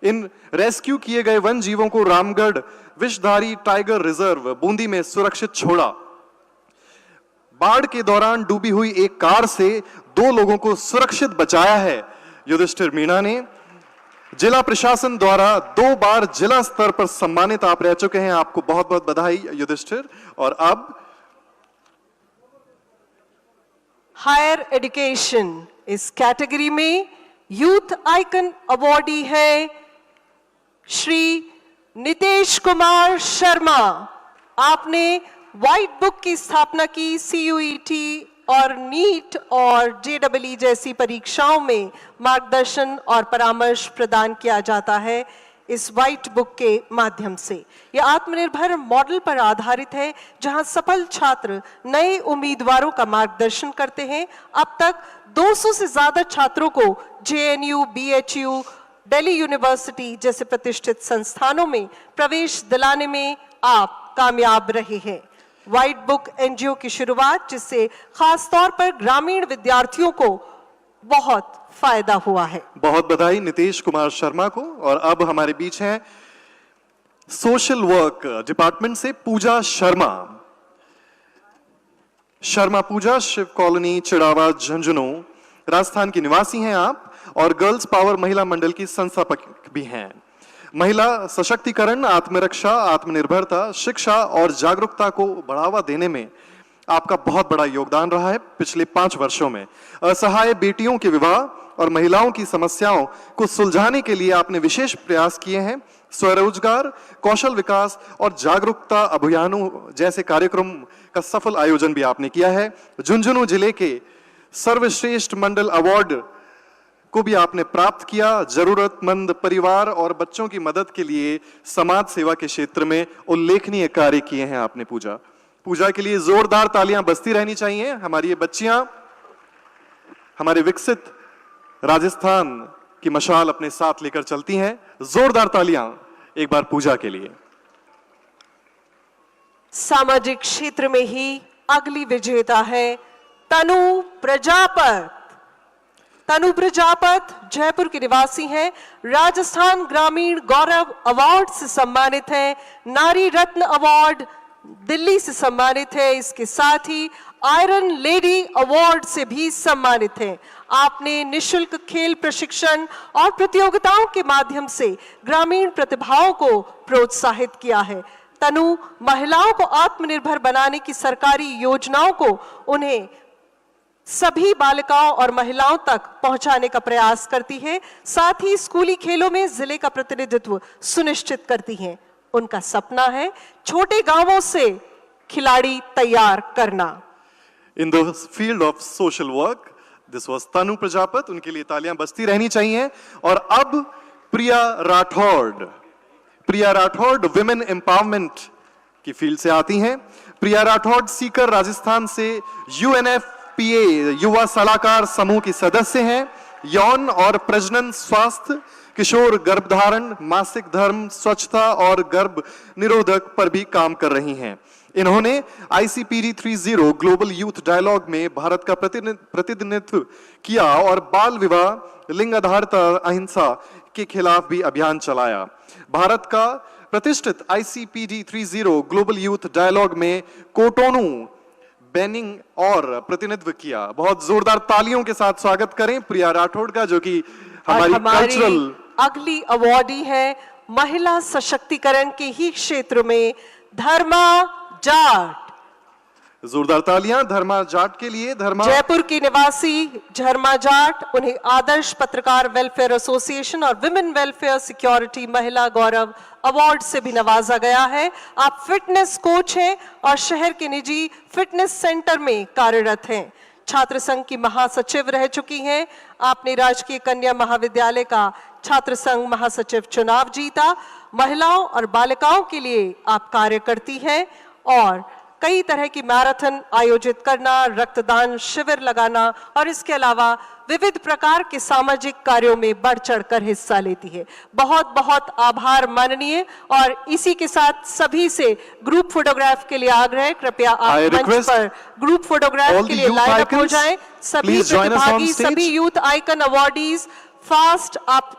इन रेस्क्यू किए गए वन जीवों को रामगढ़ विषधारी टाइगर रिजर्व बूंदी में सुरक्षित छोड़ा। बाढ़ के दौरान डूबी हुई एक कार से 2 लोगों को सुरक्षित बचाया है युधिष्ठिर मीणा ने। जिला प्रशासन द्वारा 2 बार जिला स्तर पर सम्मानित आप रह चुके हैं। आपको बहुत बहुत बधाई युधिष्ठिर। और अब हायर एजुकेशन इस कैटेगरी में यूथ आइकन अवॉर्डी है श्री नितेश कुमार शर्मा। आपने व्हाइट बुक की स्थापना की। CUET और नीट और JEE जैसी परीक्षाओं में मार्गदर्शन और परामर्श प्रदान किया जाता है इस व्हाइट बुक के माध्यम से। यह आत्मनिर्भर मॉडल पर आधारित है जहां सफल छात्र नए उम्मीदवारों का मार्गदर्शन करते हैं। अब तक 200 से ज्यादा छात्रों को JNU, BHU, दिल्ली यूनिवर्सिटी जैसे प्रतिष्ठित संस्थानों में प्रवेश दिलाने में आप कामयाब रहे हैं। व्हाइट बुक NGO की शुरुआत जिससे खास तौर पर ग्रामीण विद्यार्थियों को बहुत फायदा हुआ है। बहुत बधाई नितेश कुमार शर्मा को। और अब हमारे बीच हैं सोशल वर्क डिपार्टमेंट से पूजा शर्मा। शर्मा पूजा शिव कॉलोनी चिड़ावा झुंझुनू राजस्थान की निवासी हैं आप और गर्ल्स पावर महिला मंडल की संस्थापक भी हैं। महिला सशक्तिकरण, आत्मरक्षा, आत्मनिर्भरता, शिक्षा और जागरूकता को बढ़ावा देने में आपका बहुत बड़ा योगदान रहा है पिछले 5 वर्षों में। असहाय बेटियों के विवाह और महिलाओं की समस्याओं को सुलझाने के लिए आपने विशेष प्रयास किए हैं। स्वरोजगार, कौशल विकास और जागरूकता अभियानों जैसे कार्यक्रम का सफल आयोजन भी आपने किया है। झुंझुनू जिले के सर्वश्रेष्ठ मंडल अवार्ड को भी आपने प्राप्त किया। जरूरतमंद परिवार और बच्चों की मदद के लिए समाज सेवा के क्षेत्र में उल्लेखनीय कार्य किए हैं आपने। पूजा के लिए जोरदार तालियां बजती रहनी चाहिए। हमारी ये बच्चियां हमारे विकसित राजस्थान की मशाल अपने साथ लेकर चलती हैं। जोरदार तालियां एक बार पूजा के लिए। सामाजिक क्षेत्र में ही अगली विजेता है तनु प्रजापत। तनु प्रजापत जयपुर की निवासी हैं। राजस्थान ग्रामीण गौरव अवार्ड से सम्मानित है। नारी रत्न अवार्ड दिल्ली से सम्मानित है। इसके साथ ही आयरन लेडी अवार्ड से भी सम्मानित है। आपने निशुल्क खेल प्रशिक्षण और प्रतियोगिताओं के माध्यम से ग्रामीण प्रतिभाओं को प्रोत्साहित किया है। तनु महिलाओं को आत्मनिर्भर बनाने की सरकारी योजनाओं को उन्हें सभी बालिकाओं और महिलाओं तक पहुंचाने का प्रयास करती है। साथ ही स्कूली खेलों में जिले का प्रतिनिधित्व सुनिश्चित करती हैं। उनका सपना है छोटे गांवों से खिलाड़ी तैयार करना। In the field of social work this was Tanu Prajapat. उनके लिए तालियां बजती रहनी चाहिए। और अब प्रिया राठौड़ विमेन एम्पावरमेंट की फील्ड से आती हैं। प्रिया राठौड़ सीकर राजस्थान से यूएनएफपीए युवा सलाहकार समूह की सदस्य हैं। यौन और प्रजनन स्वास्थ्य, किशोर गर्भधारण, मासिक धर्म, स्वच्छता और गर्भ निरोधक पर भी काम कर रही हैं। इन्होंने ICPD 30 ग्लोबल यूथ डायलॉग में भारत का प्रतिनिधित्व किया और बाल विवाह, लिंग आधारित अहिंसा के खिलाफ भी अभियान चलाया। भारत का प्रतिष्ठित ICPD 30 ग्लोबल यूथ डायलॉग में कोटोनू, बेनिंग और प्रतिनिधित्व किया। बहुत जोरदार तालियों के साथ स्वागत करें प्रिया राठौड़ का, जो कि हमारी कल्चरल अगली अवॉर्डी है महिला सशक्तिकरण के ही क्षेत्र में धर्मा जाट। जोरदार तालियां धर्मा जाट के लिए। धर्मा जयपुर की निवासी धर्मा जाट, उन्हें आदर्श पत्रकार वेलफेयर एसोसिएशन और विमेन वेलफेयर सिक्योरिटी महिला गौरव अवार्ड से भी नवाजा गया है। आप फिटनेस कोच हैं और शहर के निजी फिटनेस सेंटर में कार्यरत हैं। छात्र संघ की महासचिव रह चुकी हैं। आपने राजकीय कन्या महाविद्यालय का छात्र संघ महासचिव चुनाव जीता। महिलाओं और बालिकाओं के लिए आप कार्य करती हैं और कई तरह की मैराथन आयोजित करना, रक्तदान शिविर लगाना और इसके अलावा विविध प्रकार के सामाजिक कार्यों में बढ़ चढ़कर हिस्सा लेती है। बहुत बहुत आभार माननीय। और इसी के साथ सभी से ग्रुप फोटोग्राफ के लिए आग्रह, कृपया आप मंच पर ग्रुप फोटोग्राफ के लिए लाइन अप हो जाएं। सभी प्रतिभागी, सभी यूथ आइकन अवार्डीज फास्ट आप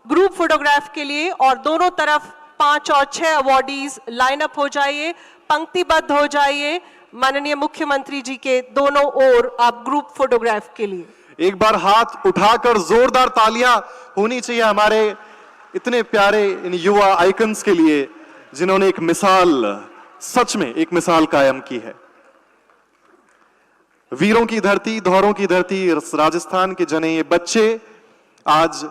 ग्रुप फोटोग्राफ के लिए, और दोनों तरफ 5 और 6 अवार्डीज लाइन अप हो जाइए, पंक्तिबद्ध हो जाइए। माननीय मुख्यमंत्री जी के दोनों ओर आप ग्रुप फोटोग्राफ के लिए एक बार हाथ उठाकर जोरदार तालियां होनी चाहिए हमारे इतने प्यारे इन युवा आइकन्स के लिए, जिन्होंने एक मिसाल, सच में एक मिसाल कायम की है। वीरों की धरती, धौरों की धरती राजस्थान के जने ये बच्चे आज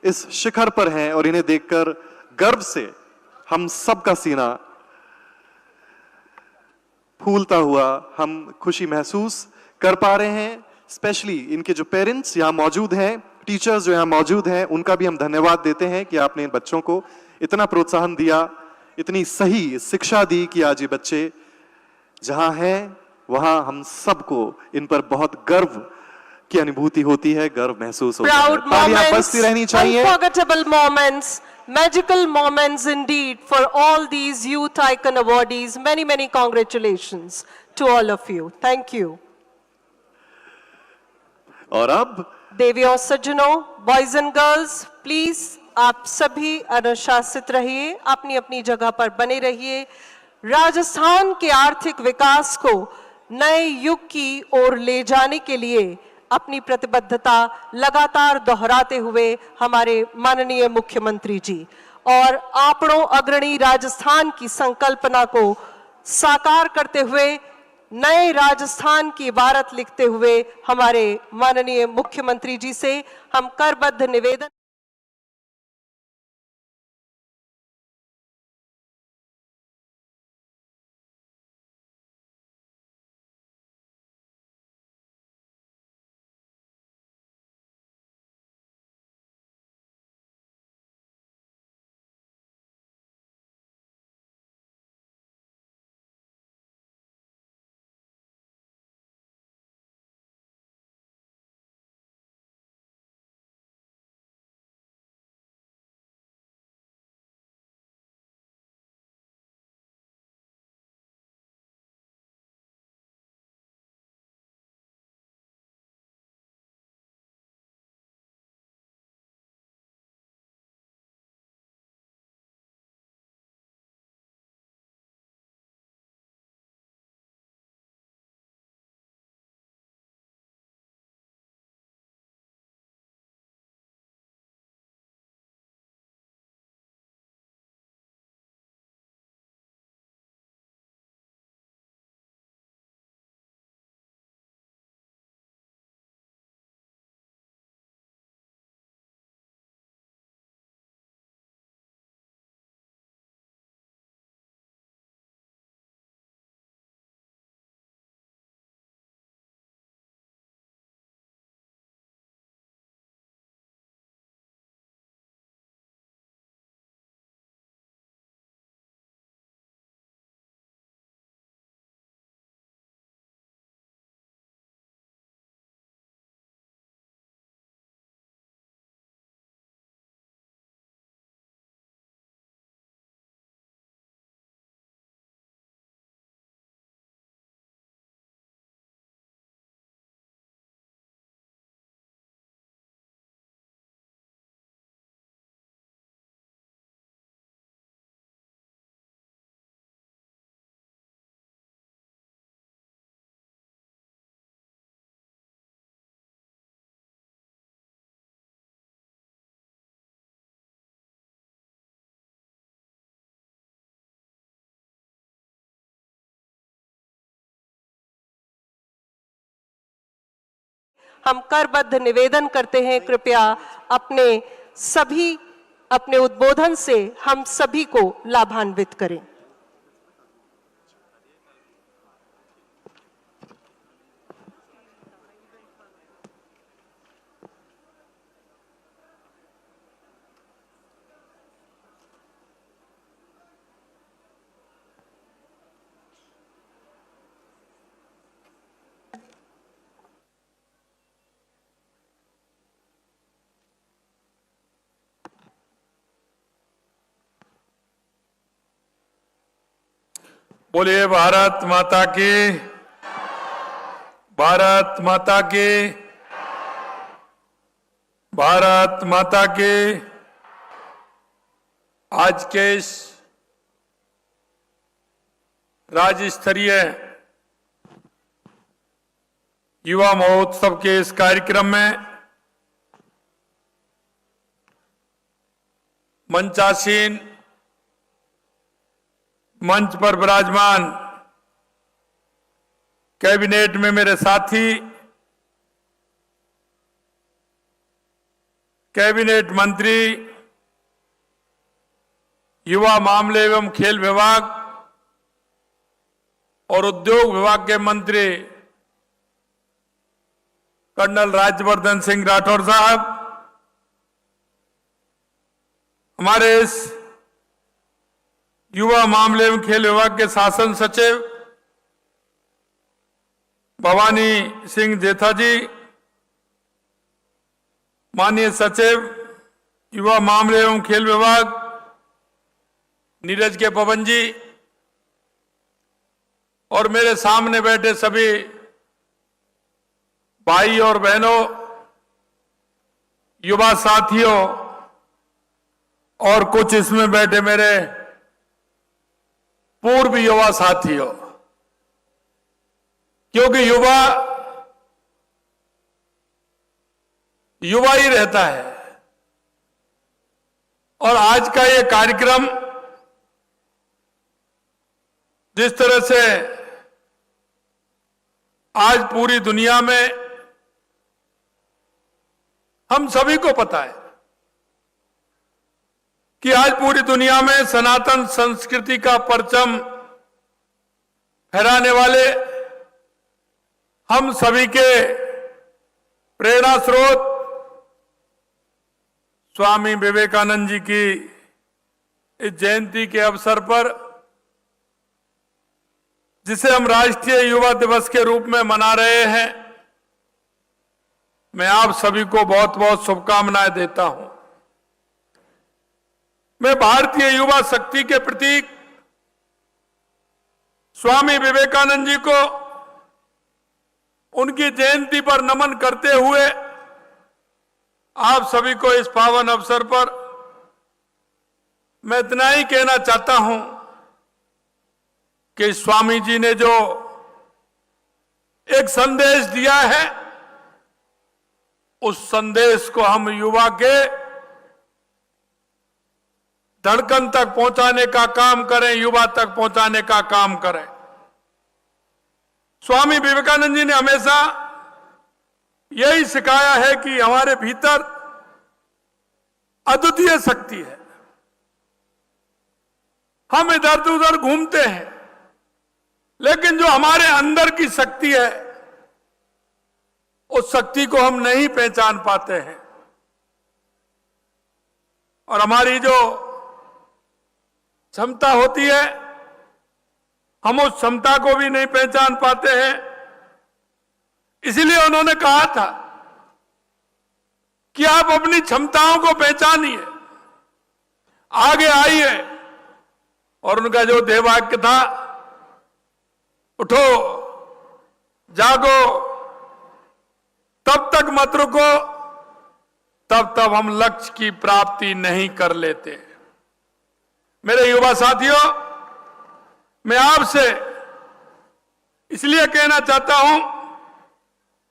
इस शिखर पर हैं और इन्हें देखकर गर्व से हम सबका सीना फूलता हुआ हम खुशी महसूस कर पा रहे हैं। स्पेशली इनके जो पेरेंट्स यहाँ मौजूद हैं, टीचर्स जो यहाँ मौजूद हैं, उनका भी हम धन्यवाद देते हैं कि आपने इन बच्चों को इतना प्रोत्साहन दिया, इतनी सही शिक्षा दी कि आज ये बच्चे जहां हैं वहां हम सबको इन पर बहुत गर्व की अनुभूति होती है, गर्व महसूस होता है। तालियां बजती रहनी चाहिए। Unforgettable moments, magical moments indeed for all these youth icon awardees. Many congratulations to all of you. Thank you. और अब देवियों और सज्जनों, बॉयज एंड गर्ल्स, प्लीज आप सभी अनुशासित रहिए, अपनी अपनी जगह पर बने रहिए। राजस्थान के आर्थिक विकास को नए युग की ओर ले जाने के लिए अपनी प्रतिबद्धता लगातार दोहराते हुए हमारे माननीय मुख्यमंत्री जी और आपणों अग्रणी राजस्थान की संकल्पना को साकार करते हुए नए राजस्थान की इबारत लिखते हुए हमारे माननीय मुख्यमंत्री जी से हम करबद्ध निवेदन हम करबद्ध निवेदन करते हैं, कृपया अपने उद्बोधन से हम सभी को लाभान्वित करें। बोलिए भारत माता की, भारत माता की, भारत माता की। आज के इस राज्य स्तरीय युवा महोत्सव के इस कार्यक्रम में मंचासीन, मंच पर विराजमान कैबिनेट में मेरे साथी, कैबिनेट मंत्री, युवा मामले एवं खेल विभाग और उद्योग विभाग के मंत्री कर्नल राज्यवर्धन सिंह राठौर साहब, हमारे इस युवा मामले एवं खेल विभाग के शासन सचिव भवानी सिंह जेठा जी, माननीय सचिव युवा मामले एवं खेल विभाग नीरज के पवन जी, और मेरे सामने बैठे सभी भाई और बहनों, युवा साथियों, और कुछ इसमें बैठे मेरे पूर्व युवा साथियों, क्योंकि युवा युवा ही रहता है। और आज का ये कार्यक्रम जिस तरह से आज पूरी दुनिया में, हम सभी को पता है कि आज पूरी दुनिया में सनातन संस्कृति का परचम फहराने वाले हम सभी के प्रेरणा स्रोत स्वामी विवेकानंद जी की इस जयंती के अवसर पर, जिसे हम राष्ट्रीय युवा दिवस के रूप में मना रहे हैं, मैं आप सभी को बहुत बहुत शुभकामनाएं देता हूं। मैं भारतीय युवा शक्ति के प्रतीक स्वामी विवेकानंद जी को उनकी जयंती पर नमन करते हुए आप सभी को इस पावन अवसर पर मैं इतना ही कहना चाहता हूं कि स्वामी जी ने जो एक संदेश दिया है, उस संदेश को हम युवा के धड़कन तक पहुंचाने का काम करें, युवा तक पहुंचाने का काम करें। स्वामी विवेकानंद जी ने हमेशा यही सिखाया है कि हमारे भीतर अद्वितीय शक्ति है। हम इधर उधर घूमते हैं, लेकिन जो हमारे अंदर की शक्ति है, उस शक्ति को हम नहीं पहचान पाते हैं। और हमारी जो क्षमता होती है, हम उस क्षमता को भी नहीं पहचान पाते हैं। इसीलिए उन्होंने कहा था कि आप अपनी क्षमताओं को पहचानिए, आगे आइए। और उनका जो देवाक्य था, उठो जागो, तब तक मत रुको, तब हम लक्ष्य की प्राप्ति नहीं कर लेते। मेरे युवा साथियों, मैं आपसे इसलिए कहना चाहता हूं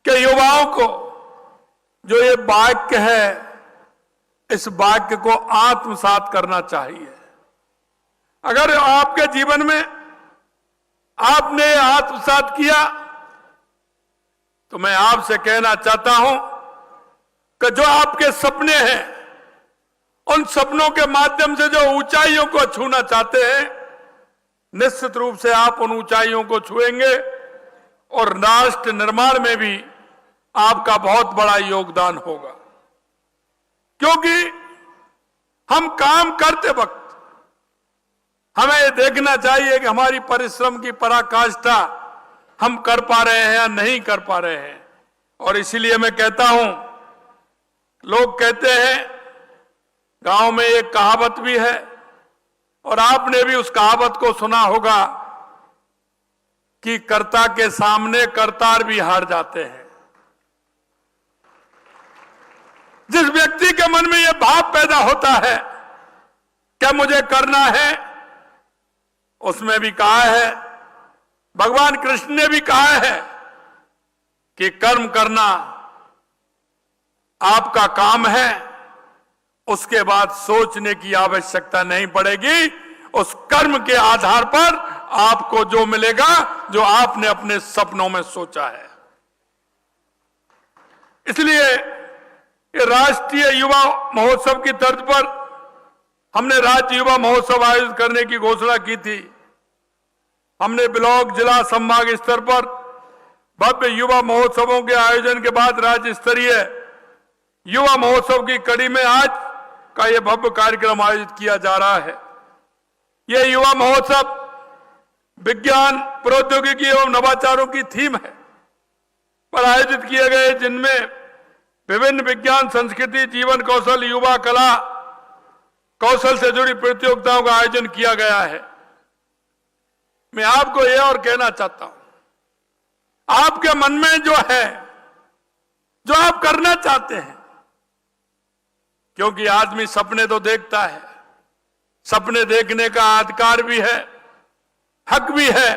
कि युवाओं को जो ये वाक्य है, इस वाक्य को आत्मसात करना चाहिए। अगर आपके जीवन में आपने आत्मसात किया, तो मैं आपसे कहना चाहता हूं कि जो आपके सपने हैं, उन सपनों के माध्यम से जो ऊंचाइयों को छूना चाहते हैं, निश्चित रूप से आप उन ऊंचाइयों को छुएंगे और राष्ट्र निर्माण में भी आपका बहुत बड़ा योगदान होगा। क्योंकि हम काम करते वक्त हमें ये देखना चाहिए कि हमारी परिश्रम की पराकाष्ठा हम कर पा रहे हैं या नहीं कर पा रहे हैं। और इसीलिए मैं कहता हूं, लोग कहते हैं, गांव में एक कहावत भी है और आपने भी उस कहावत को सुना होगा कि कर्ता के सामने करतार भी हार जाते हैं। जिस व्यक्ति के मन में यह भाव पैदा होता है क्या मुझे करना है, उसमें भी कहा है, भगवान कृष्ण ने भी कहा है कि कर्म करना आपका काम है, उसके बाद सोचने की आवश्यकता नहीं पड़ेगी। उस कर्म के आधार पर आपको जो मिलेगा, जो आपने अपने सपनों में सोचा है। इसलिए ये राष्ट्रीय युवा महोत्सव की तर्ज पर हमने राज्य युवा महोत्सव आयोजित करने की घोषणा की थी। हमने ब्लॉक, जिला, संभाग स्तर पर भव्य युवा महोत्सवों के आयोजन के बाद राज्य स्तरीय युवा महोत्सव की कड़ी में आज का यह भव्य कार्यक्रम आयोजित किया जा रहा है। यह युवा महोत्सव विज्ञान, प्रौद्योगिकी एवं नवाचारों की थीम है पर आयोजित किए गए, जिनमें विभिन्न विज्ञान, संस्कृति, जीवन कौशल, युवा कला कौशल से जुड़ी प्रतियोगिताओं का आयोजन किया गया है। मैं आपको यह और कहना चाहता हूं, आपके मन में जो है, जो आप करना चाहते हैं, क्योंकि आदमी सपने तो देखता है, सपने देखने का अधिकार भी है, हक भी है,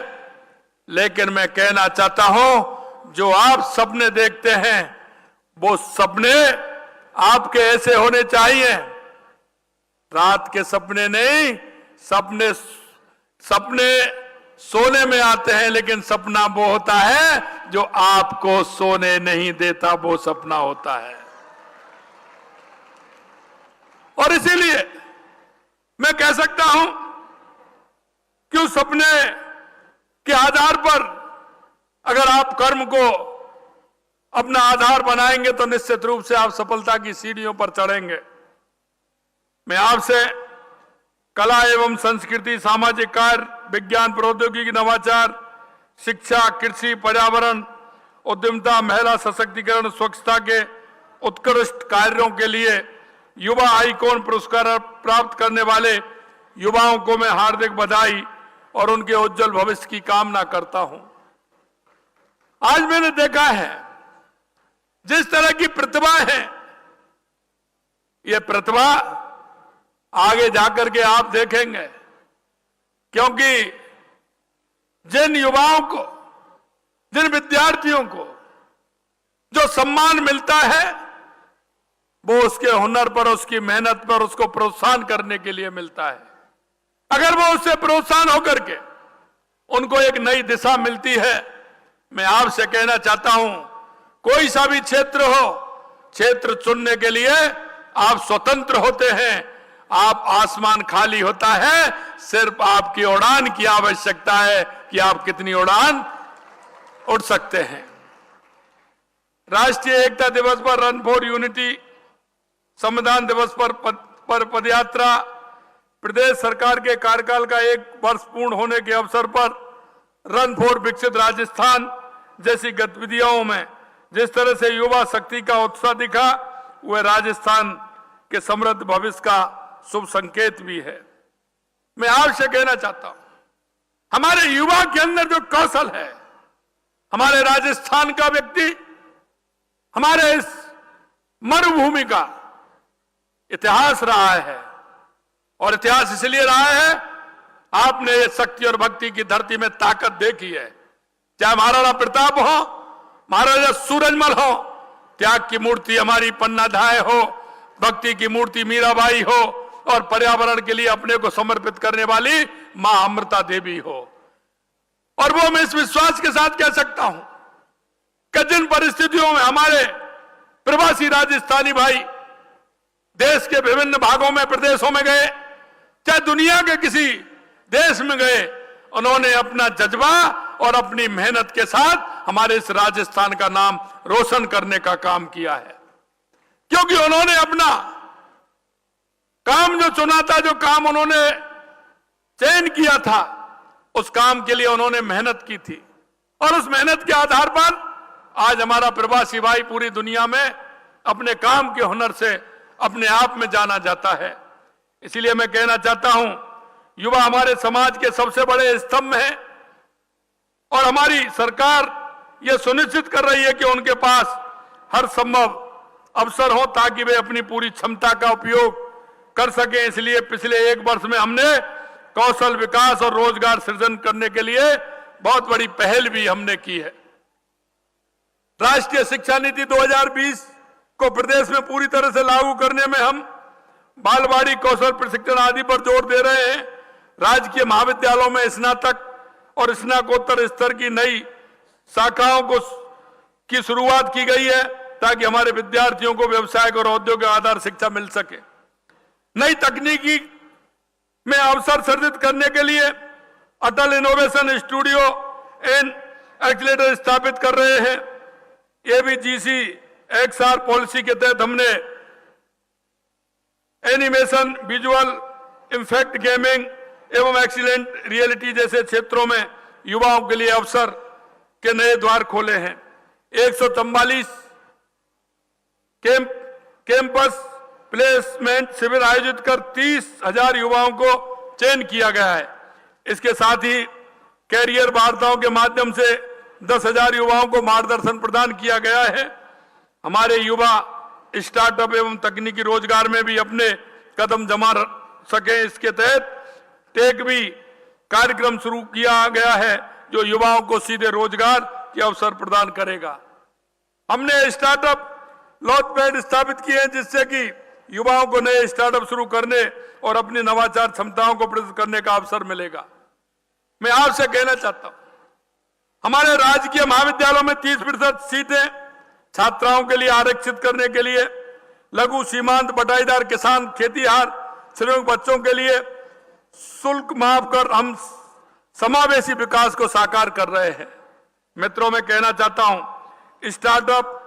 लेकिन मैं कहना चाहता हूं जो आप सपने देखते हैं वो सपने आपके ऐसे होने चाहिए, रात के सपने नहीं। सपने सोने में आते हैं, लेकिन सपना वो होता है जो आपको सोने नहीं देता, वो सपना होता है। और इसीलिए मैं कह सकता हूं कि उस सपने के आधार पर अगर आप कर्म को अपना आधार बनाएंगे तो निश्चित रूप से आप सफलता की सीढ़ियों पर चढ़ेंगे। मैं आपसे कला एवं संस्कृति, सामाजिक कार्य, विज्ञान, प्रौद्योगिकी, नवाचार, शिक्षा, कृषि, पर्यावरण, उद्यमिता, महिला सशक्तिकरण, स्वच्छता के उत्कृष्ट कार्यों के लिए युवा आइकॉन पुरस्कार प्राप्त करने वाले युवाओं को मैं हार्दिक बधाई और उनके उज्जवल भविष्य की कामना करता हूं। आज मैंने देखा है जिस तरह की प्रतिभा है, यह प्रतिभा आगे जाकर के आप देखेंगे, क्योंकि जिन युवाओं को, जिन विद्यार्थियों को जो सम्मान मिलता है वो उसके हुनर पर, उसकी मेहनत पर, उसको प्रोत्साहन करने के लिए मिलता है। अगर वो उससे प्रोत्साहन होकर के उनको एक नई दिशा मिलती है, मैं आपसे कहना चाहता हूं कोई सा भी क्षेत्र हो, क्षेत्र चुनने के लिए आप स्वतंत्र होते हैं। आप आसमान खाली होता है, सिर्फ आपकी उड़ान की आवश्यकता है कि आप कितनी उड़ान उड़ सकते हैं। राष्ट्रीय एकता दिवस पर रन फॉर यूनिटी, संविधान दिवस पर पदयात्रा, प्रदेश सरकार के कार्यकाल का 1 वर्ष पूर्ण होने के अवसर पर रन फॉर विकसित राजस्थान जैसी गतिविधियों में जिस तरह से युवा शक्ति का उत्साह दिखा, वह राजस्थान के समृद्ध भविष्य का शुभ संकेत भी है। मैं आपसे कहना चाहता हूं, हमारे युवा के अंदर जो कौशल है, हमारे राजस्थान का व्यक्ति, हमारे इस मरुभूमि का इतिहास रहा है, और इतिहास इसलिए रहा है, आपने ये शक्ति और भक्ति की धरती में ताकत देखी है। चाहे महाराणा प्रताप हो, महाराजा सूरजमल हो, त्याग की मूर्ति हमारी पन्ना धाय हो, भक्ति की मूर्ति मीराबाई हो, और पर्यावरण के लिए अपने को समर्पित करने वाली मां अमृता देवी हो। और वो मैं इस विश्वास के साथ कह सकता हूं कि जिन परिस्थितियों में हमारे प्रवासी राजस्थानी भाई देश के विभिन्न भागों में, प्रदेशों में गए, चाहे दुनिया के किसी देश में गए, उन्होंने अपना जज्बा और अपनी मेहनत के साथ हमारे इस राजस्थान का नाम रोशन करने का काम किया है। क्योंकि उन्होंने अपना काम जो चुना था, जो काम उन्होंने चयन किया था, उस काम के लिए उन्होंने मेहनत की थी और उस मेहनत के आधार पर आज हमारा प्रवासी भाई पूरी दुनिया में अपने काम के हुनर से अपने आप में जाना जाता है। इसीलिए मैं कहना चाहता हूं, युवा हमारे समाज के सबसे बड़े स्तंभ हैं और हमारी सरकार यह सुनिश्चित कर रही है कि उनके पास हर संभव अवसर हो ताकि वे अपनी पूरी क्षमता का उपयोग कर सकें। इसलिए पिछले 1 वर्ष में हमने कौशल विकास और रोजगार सृजन करने के लिए बहुत बड़ी पहल भी हमने की है। राष्ट्रीय शिक्षा नीति 2020 को प्रदेश में पूरी तरह से लागू करने में हम बालवाड़ी, कौशल प्रशिक्षण आदि पर जोर दे रहे हैं। राजकीय महाविद्यालयों में स्नातक और स्नातकोत्तर स्तर की नई शाखाओं की शुरुआत की गई है ताकि हमारे विद्यार्थियों को व्यवसायिक और औद्योगिक आधार शिक्षा मिल सके। नई तकनीकी में अवसर सृजित करने के लिए अटल इनोवेशन स्टूडियो एंड एक्सीलरेटर स्थापित कर रहे हैं। एबीजीसी एक्सआर पॉलिसी के तहत हमने एनिमेशन, विजुअल इफेक्ट, गेमिंग एवं एक्सीलेंट रियलिटी जैसे क्षेत्रों में युवाओं के लिए अवसर के नए द्वार खोले हैं। 144 कैंपस प्लेसमेंट शिविर आयोजित कर 30,000 युवाओं को चयन किया गया है। इसके साथ ही कैरियर वार्ताओं के माध्यम से 10,000 युवाओं को मार्गदर्शन प्रदान किया गया है। हमारे युवा स्टार्टअप एवं तकनीकी रोजगार में भी अपने कदम जमा सके, इसके तहत टेक भी कार्यक्रम शुरू किया गया है जो युवाओं को सीधे रोजगार के अवसर प्रदान करेगा। हमने स्टार्टअप लॉन्च पैड स्थापित किए हैं जिससे कि युवाओं को नए स्टार्टअप शुरू करने और अपनी नवाचार क्षमताओं को प्रदर्शित करने का अवसर मिलेगा। मैं आपसे कहना चाहता हूं, हमारे राजकीय महाविद्यालयों में 30% सीटें छात्राओं के लिए आरक्षित करने के लिए लघु, सीमांत, बटाईदार, किसान, खेतीहार श्रमिक बच्चों के लिए शुल्क माफ कर हम समावेशी विकास को साकार कर रहे हैं। मित्रों, मैं कहना चाहता हूं, स्टार्टअप,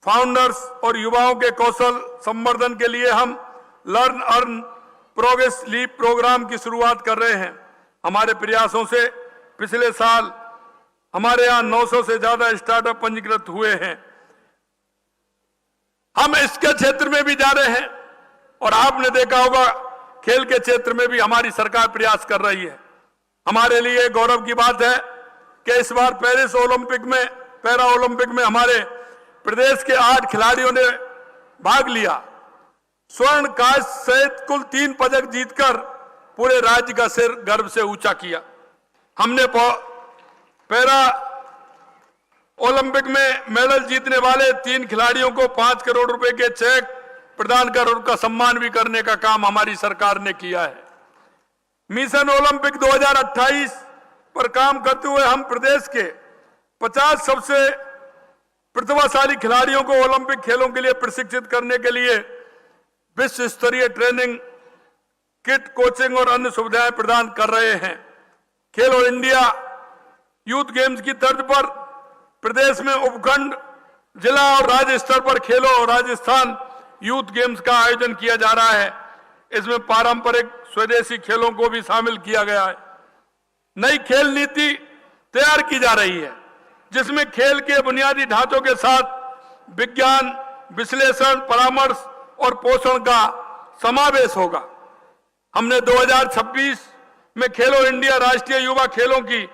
फाउंडर्स और युवाओं के कौशल संवर्धन के लिए हम learn earn progress leave program की शुरुआत कर रहे हैं। हमारे प्रयासों से पिछले साल हमारे यहां 900 से ज्यादा स्टार्टअप पंजीकृत हुए हैं। हम इसके क्षेत्र में भी जा रहे हैं और आपने देखा होगा खेल के क्षेत्र में भी हमारी सरकार प्रयास कर रही है। हमारे लिए गौरव की बात है कि इस बार पेरिस ओलंपिक में, पैरा ओलंपिक में हमारे प्रदेश के 8 खिलाड़ियों ने भाग लिया। स्वर्ण, कांस्य सहित कुल 3 पदक जीतकर पूरे राज्य का सिर गर्व से ऊंचा किया। हमने पैरा ओलंपिक में मेडल जीतने वाले 3 खिलाड़ियों को 5 करोड़ रुपए के चेक प्रदान कर उनका सम्मान भी करने का काम हमारी सरकार ने किया है। मिशन ओलंपिक 2028 पर काम करते हुए हम प्रदेश के 50 सबसे प्रतिभाशाली खिलाड़ियों को ओलंपिक खेलों के लिए प्रशिक्षित करने के लिए विश्व स्तरीय ट्रेनिंग किट, कोचिंग और अन्य सुविधाएं प्रदान कर रहे हैं। खेलो इंडिया यूथ गेम्स की तर्ज पर प्रदेश में उपखंड, जिला और राज्य स्तर पर खेलो राजस्थान यूथ गेम्स का आयोजन किया जा रहा है। इसमें पारंपरिक स्वदेशी खेलों को भी शामिल किया गया है। नई खेल नीति तैयार की जा रही है जिसमें खेल के बुनियादी ढांचों के साथ विज्ञान, विश्लेषण, परामर्श और पोषण का समावेश होगा। हमने 2026 में खेलो इंडिया राष्ट्रीय युवा खेलों की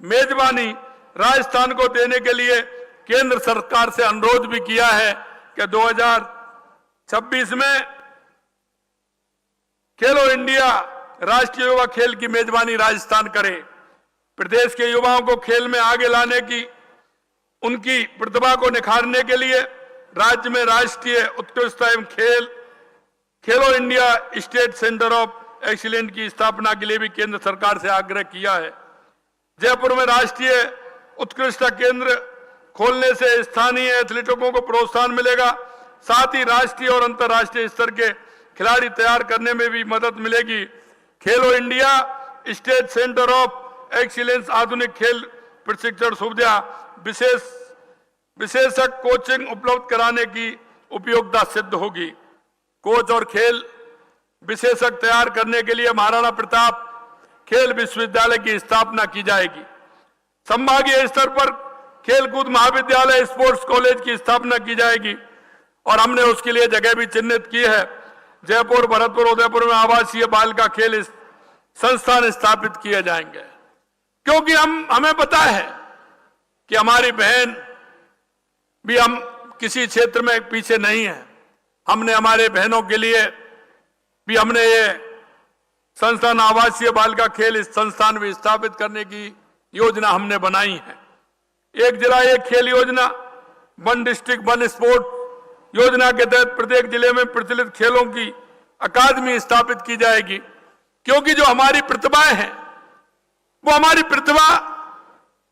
मेजबानी राजस्थान को देने के लिए केंद्र सरकार से अनुरोध भी किया है कि 2026 में खेलो इंडिया राष्ट्रीय युवा खेल की मेजबानी राजस्थान करे। प्रदेश के युवाओं को खेल में आगे लाने की, उनकी प्रतिभा को निखारने के लिए राज्य में राष्ट्रीय उत्कृष्टता एवं खेलो India state centre of excellence की स्थापना के लिए भी केंद्र सरकार से आग्रह किया है। जयपुर में राष्ट्रीय उत्कृष्टता केंद्र खोलने से स्थानीय एथलीटों को प्रोत्साहन मिलेगा, साथ ही राष्ट्रीय और अंतर्राष्ट्रीय स्तर के खिलाड़ी तैयार करने में भी मदद मिलेगी। खेलो India state centre of excellence आधुनिक खेल प्रशिक्षण सुविधा विशेषज्ञ कोचिंग उपलब्ध कराने की उपयोगिता सिद्ध होगी। कोच और खेल विशेषज्ञ तैयार करने के लिए महाराणा प्रताप खेल विश्वविद्यालय की स्थापना की जाएगी। संभागीय स्तर पर खेलकूद महाविद्यालय स्पोर्ट्स कॉलेज की स्थापना की जाएगी और हमने उसके लिए जगह भी चिन्हित की है। जयपुर, भरतपुर, उदयपुर में आवासीय बालिका खेल संस्थान स्थापित किए जाएंगे, क्योंकि हमें पता है कि हमारी बहन भी हम किसी क्षेत्र में पीछे नहीं है। हमने हमारे बहनों के लिए भी हमने ये संस्थान आवासीय बालिका खेल संस्थान भी स्थापित करने की योजना हमने बनाई है। एक जिला एक खेल योजना, वन डिस्ट्रिक्ट वन स्पोर्ट योजना के तहत प्रत्येक जिले में प्रचलित खेलों की अकादमी स्थापित की जाएगी, क्योंकि जो हमारी प्रतिभाएं हैं वो हमारी प्रतिभा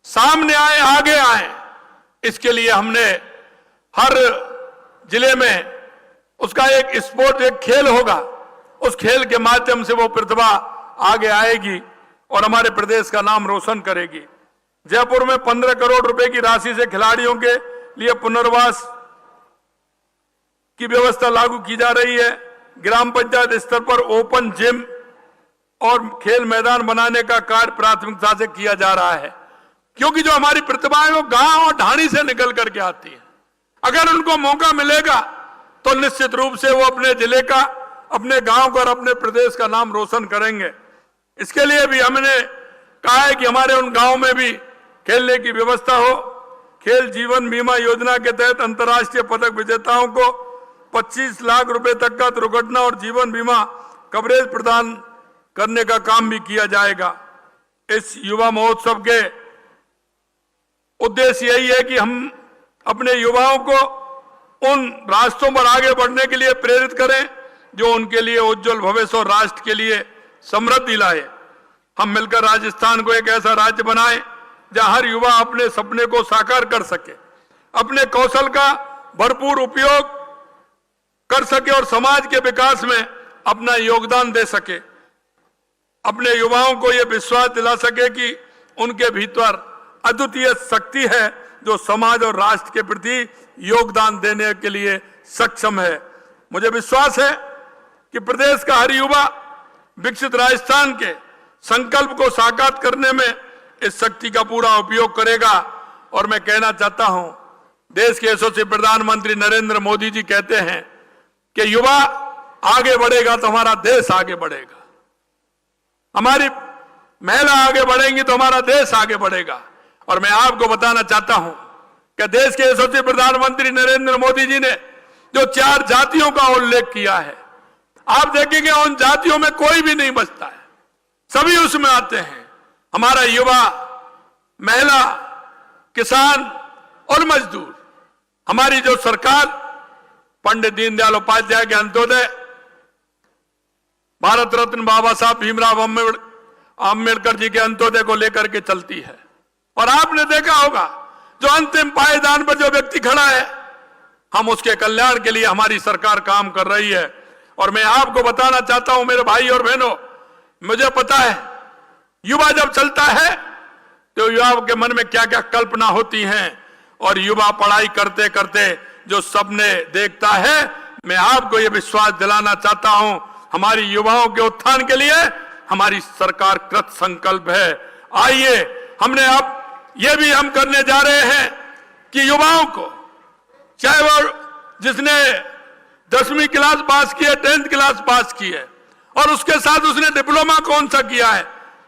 सामने आए, आगे आए, इसके लिए हमने हर जिले में उसका एक स्पोर्ट, एक खेल होगा। उस खेल के माध्यम से वो प्रतिभा आगे आएगी और हमारे प्रदेश का नाम रोशन करेगी। जयपुर में 15 करोड़ रुपए की राशि से खिलाड़ियों के लिए पुनर्वास की व्यवस्था लागू की जा रही है। ग्राम पंचायत स्तर पर ओपन जिम और खेल मैदान बनाने का कार्य प्राथमिकता से किया जा रहा है, क्योंकि जो हमारी प्रतिभाएं वो गांव और ढाणी से निकल करके आती है। अगर उनको मौका मिलेगा तो निश्चित रूप से वो अपने जिले का, अपने गांव का और अपने प्रदेश का नाम रोशन करेंगे। इसके लिए भी हमने कहा है कि हमारे उन गांव में भी खेलने की व्यवस्था हो। खेल जीवन बीमा योजना के तहत अंतर्राष्ट्रीय पदक विजेताओं को 25 लाख रुपए तक का दुर्घटना और जीवन बीमा कवरेज प्रदान करने का काम भी किया जाएगा। इस युवा महोत्सव के उद्देश्य यही है कि हम अपने युवाओं को उन रास्तों पर आगे बढ़ने के लिए प्रेरित करें जो उनके लिए उज्जवल भविष्य और राष्ट्र के लिए समृद्धि लाए। हम मिलकर राजस्थान को एक ऐसा राज्य बनाएं जहां हर युवा अपने सपने को साकार कर सके, अपने कौशल का भरपूर उपयोग कर सके और समाज के विकास में अपना योगदान दे सके। अपने युवाओं को यह विश्वास दिला सके कि उनके भीतर अद्वितीय शक्ति है जो समाज और राष्ट्र के प्रति योगदान देने के लिए सक्षम है। मुझे विश्वास है कि प्रदेश का हर युवा विकसित राजस्थान के संकल्प को साकार करने में इस शक्ति का पूरा उपयोग करेगा। और मैं कहना चाहता हूं, देश के यशस्वी प्रधानमंत्री नरेंद्र मोदी जी कहते हैं कि युवा आगे बढ़ेगा तो हमारा देश आगे बढ़ेगा, हमारी महिला आगे बढ़ेंगी तो हमारा देश आगे बढ़ेगा। और मैं आपको बताना चाहता हूं कि देश के यशस्वी प्रधानमंत्री नरेंद्र मोदी जी ने जो 4 जातियों का उल्लेख किया है, आप देखेंगे उन जातियों में कोई भी नहीं बचता है, सभी उसमें आते हैं। हमारा युवा, महिला, किसान और मजदूर। हमारी जो सरकार पंडित दीनदयाल उपाध्याय के अंत्योदय, भारत रत्न बाबा साहब भीमराव अम्बेडकर जी के अंत्योदय को लेकर के चलती है। और आपने देखा होगा जो अंतिम पायदान पर जो व्यक्ति खड़ा है, हम उसके कल्याण के लिए हमारी सरकार काम कर रही है। और मैं आपको बताना चाहता हूं मेरे भाई और बहनों, मुझे पता है युवा जब चलता है तो युवाओं के मन में क्या क्या कल्पना होती हैं, और युवा पढ़ाई करते करते जो सपने देखता है, मैं आपको यह विश्वास दिलाना चाहता हूं हमारी युवाओं के उत्थान के लिए हमारी सरकार कृत संकल्प है। आइए हमने अब यह भी हम करने जा रहे हैं कि युवाओं को, चाहे वो जिसने 10वीं क्लास पास की है, 10th क्लास पास की है और उसके साथ उसने डिप्लोमा कौन सा किया है,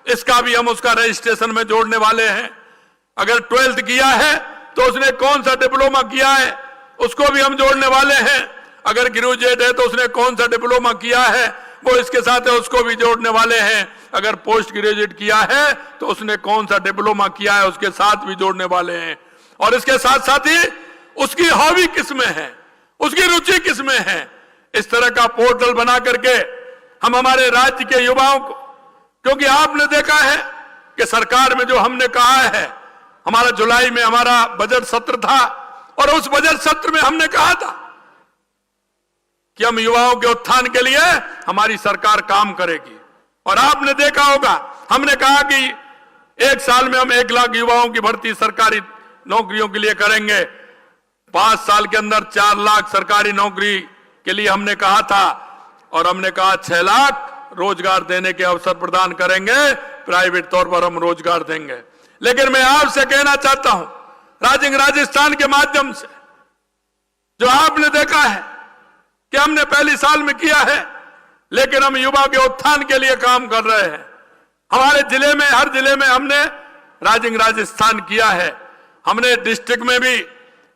इसका भी हम उसका रजिस्ट्रेशन में जोड़ने वाले हैं। अगर 12th किया है तो उसने कौन सा डिप्लोमा किया है उसको भी हम जोड़ने वाले हैं। अगर ग्रेजुएट है तो उसने कौन सा डिप्लोमा किया है वो इसके साथ है, उसको भी जोड़ने वाले हैं। अगर पोस्ट ग्रेजुएट किया है तो उसने कौन सा डिप्लोमा किया है उसके साथ भी जोड़ने वाले हैं। और इसके साथ साथ ही उसकी हॉबी किसमें है, उसकी रुचि किसमें है, इस तरह का पोर्टल बना करके हम हमारे राज्य के युवाओं को, क्योंकि आपने देखा है कि सरकार में जो हमने कहा है हमारा जुलाई में हमारा बजट सत्र था और उस बजट सत्र में हमने कहा था कि हम युवाओं के उत्थान के लिए हमारी सरकार काम करेगी। और आपने देखा होगा, हमने कहा कि 1 साल में हम 1 लाख युवाओं की भर्ती सरकारी नौकरियों के लिए करेंगे। 5 साल के अंदर 4 लाख सरकारी नौकरी के लिए हमने कहा था और हमने कहा 6 लाख रोजगार देने के अवसर प्रदान करेंगे, प्राइवेट तौर पर हम रोजगार देंगे। लेकिन मैं आपसे कहना चाहता हूं, राजस्थान के माध्यम से जो आपने देखा है कि हमने पहले साल में किया है, लेकिन हम युवा के उत्थान के लिए काम कर रहे हैं। हमारे जिले में, हर जिले में हमने राजस्थान किया है। हमने डिस्ट्रिक्ट में भी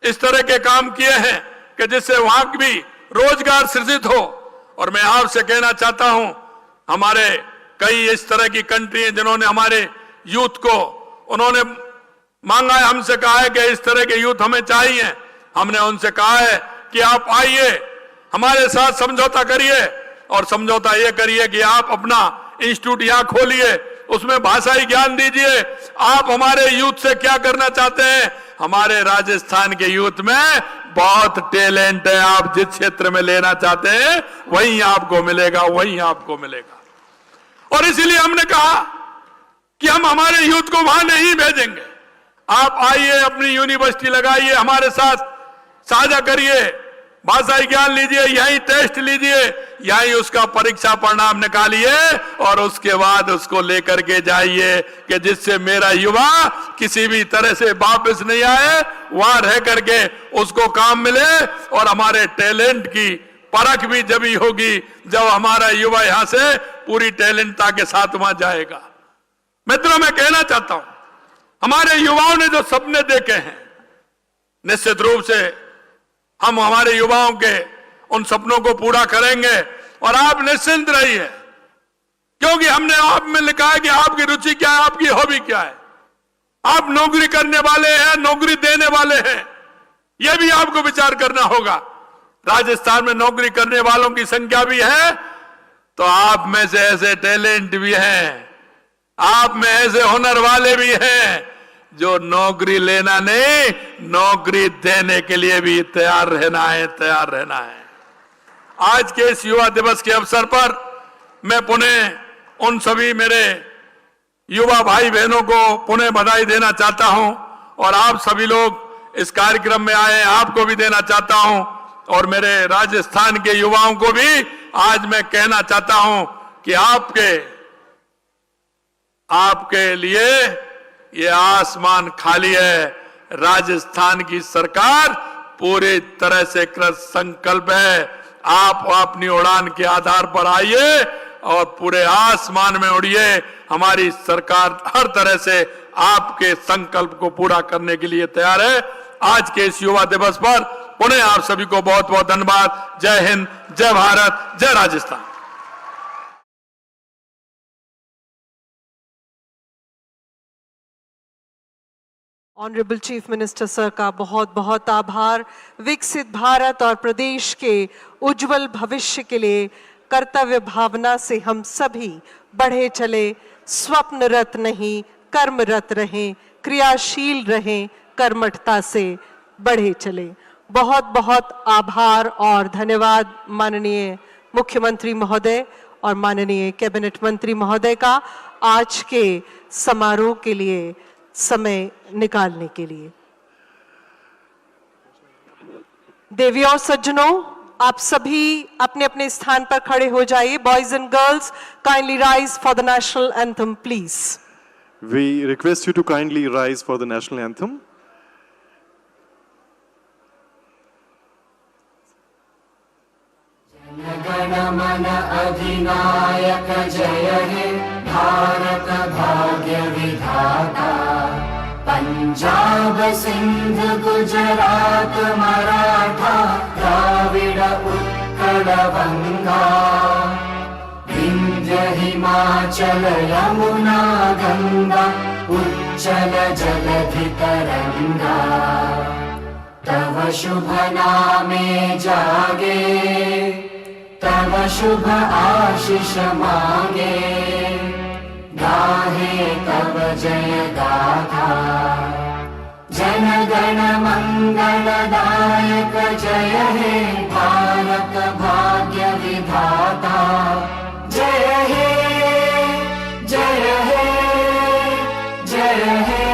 इस तरह के काम किए हैं कि जिससे वहां भी रोजगार सृजित हो। और मैं आपसे कहना चाहता हूं, हमारे कई इस तरह की कंट्री हैं जिन्होंने हमारे यूथ को, उन्होंने मांगा है, हमसे कहा है कि इस तरह के यूथ हमें चाहिए। हमने उनसे कहा है कि आप आइए, हमारे साथ समझौता करिए और समझौता ये करिए कि आप अपना इंस्टीट्यूट यहां खोलिए, उसमें भाषाई ज्ञान दीजिए। आप हमारे यूथ से क्या करना चाहते हैं? हमारे राजस्थान के यूथ में बहुत टैलेंट है, आप जिस क्षेत्र में लेना चाहते हैं वहीं आपको मिलेगा, वहीं आपको मिलेगा। और इसीलिए हमने कहा कि हम हमारे यूथ को वहां नहीं भेजेंगे। आप आइए, अपनी यूनिवर्सिटी लगाइए, हमारे साथ साझा करिए, भाषाई ज्ञान लीजिए, यहीं टेस्ट लीजिए, यहीं उसका परीक्षा परिणाम निकालिए और उसके बाद उसको लेकर के जाइए कि जिससे मेरा युवा किसी भी तरह से वापस नहीं आए, वहां रह करके उसको काम मिले। और हमारे टैलेंट की परख भी जब ही होगी जब हमारा युवा यहां से पूरी टैलेंटता के साथ वहां जाएगा। मित्रों, मैं कहना चाहता हूं, हमारे युवाओं ने जो सपने देखे हैं, निश्चित रूप से हम हमारे युवाओं के उन सपनों को पूरा करेंगे। और आप निश्चिंत रहिए, क्योंकि हमने आप में लिखा है कि आपकी रुचि क्या है, आपकी हॉबी क्या है। आप नौकरी करने वाले हैं, नौकरी देने वाले हैं, यह भी आपको विचार करना होगा। राजस्थान में नौकरी करने वालों की संख्या भी है, तो आप में से ऐसे टैलेंट भी हैं, आप में ऐसे हुनर वाले भी हैं जो नौकरी लेना नहीं, नौकरी देने के लिए भी तैयार रहना है, तैयार रहना है। आज के इस युवा दिवस के अवसर पर मैं पुनः उन सभी मेरे युवा भाई बहनों को पुनः बधाई देना चाहता हूं और आप सभी लोग इस कार्यक्रम में आए, आपको भी देना चाहता हूं। और मेरे राजस्थान के युवाओं को भी आज मैं कहना चाहता हूं कि आपके लिए ये आसमान खाली है। राजस्थान की सरकार पूरी तरह से कृत संकल्प है। आप अपनी उड़ान के आधार पर आइए और पूरे आसमान में उड़िए। हमारी सरकार हर तरह से आपके संकल्प को पूरा करने के लिए तैयार है। आज के इस युवा दिवस पर पुनः आप सभी को बहुत बहुत धन्यवाद। जय हिंद, जय भारत, जय Rajasthan. Honourable chief minister sir का बहुत बहुत आभार। विकसित भारत और प्रदेश के उज्जवल भविष्य के लिए कर्तव्य भावना से हम सभी बढ़े चले, स्वप्नरत नहीं कर्मरत रहें, क्रियाशील रहें, कर्मठता से बढ़े चले। बहुत बहुत आभार और धन्यवाद माननीय मुख्यमंत्री महोदय और माननीय कैबिनेट मंत्री महोदय का आज के समारोह के लिए समय निकालने के लिए। देवियों और सज्जनों, आप सभी अपने अपने स्थान पर खड़े हो जाइए। Boys and girls, kindly rise for the national anthem please. We request you to kindly rise for the national anthem. गण मन अधिनायक जय हे भारत भाग्य विधाता। पंजाब सिंध गुजरात मराठा द्राविड उत्कल बंगा। विंध्य हिमाचल यमुना गंगा उच्चल जलधि तरंगा। तव शुभ नामे जागे, तव शुभ आशीष मांगे। गाहे तव जय गाथा, जन गण मंगलदायक जय हे भारत भाग्य विधाता जय हे जय हे जय हे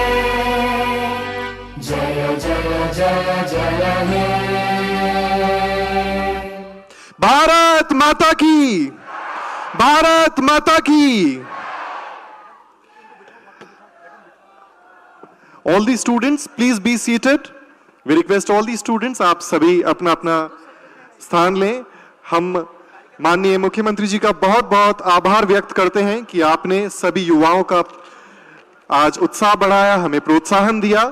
जय जय जय जय हे भारत माता की, भारत माता की। All the students, please be seated. We request all the students, आप सभी अपना अपना स्थान लें। हम माननीय मुख्यमंत्री जी का बहुत बहुत आभार व्यक्त करते हैं कि आपने सभी युवाओं का आज उत्साह बढ़ाया, हमें प्रोत्साहन दिया।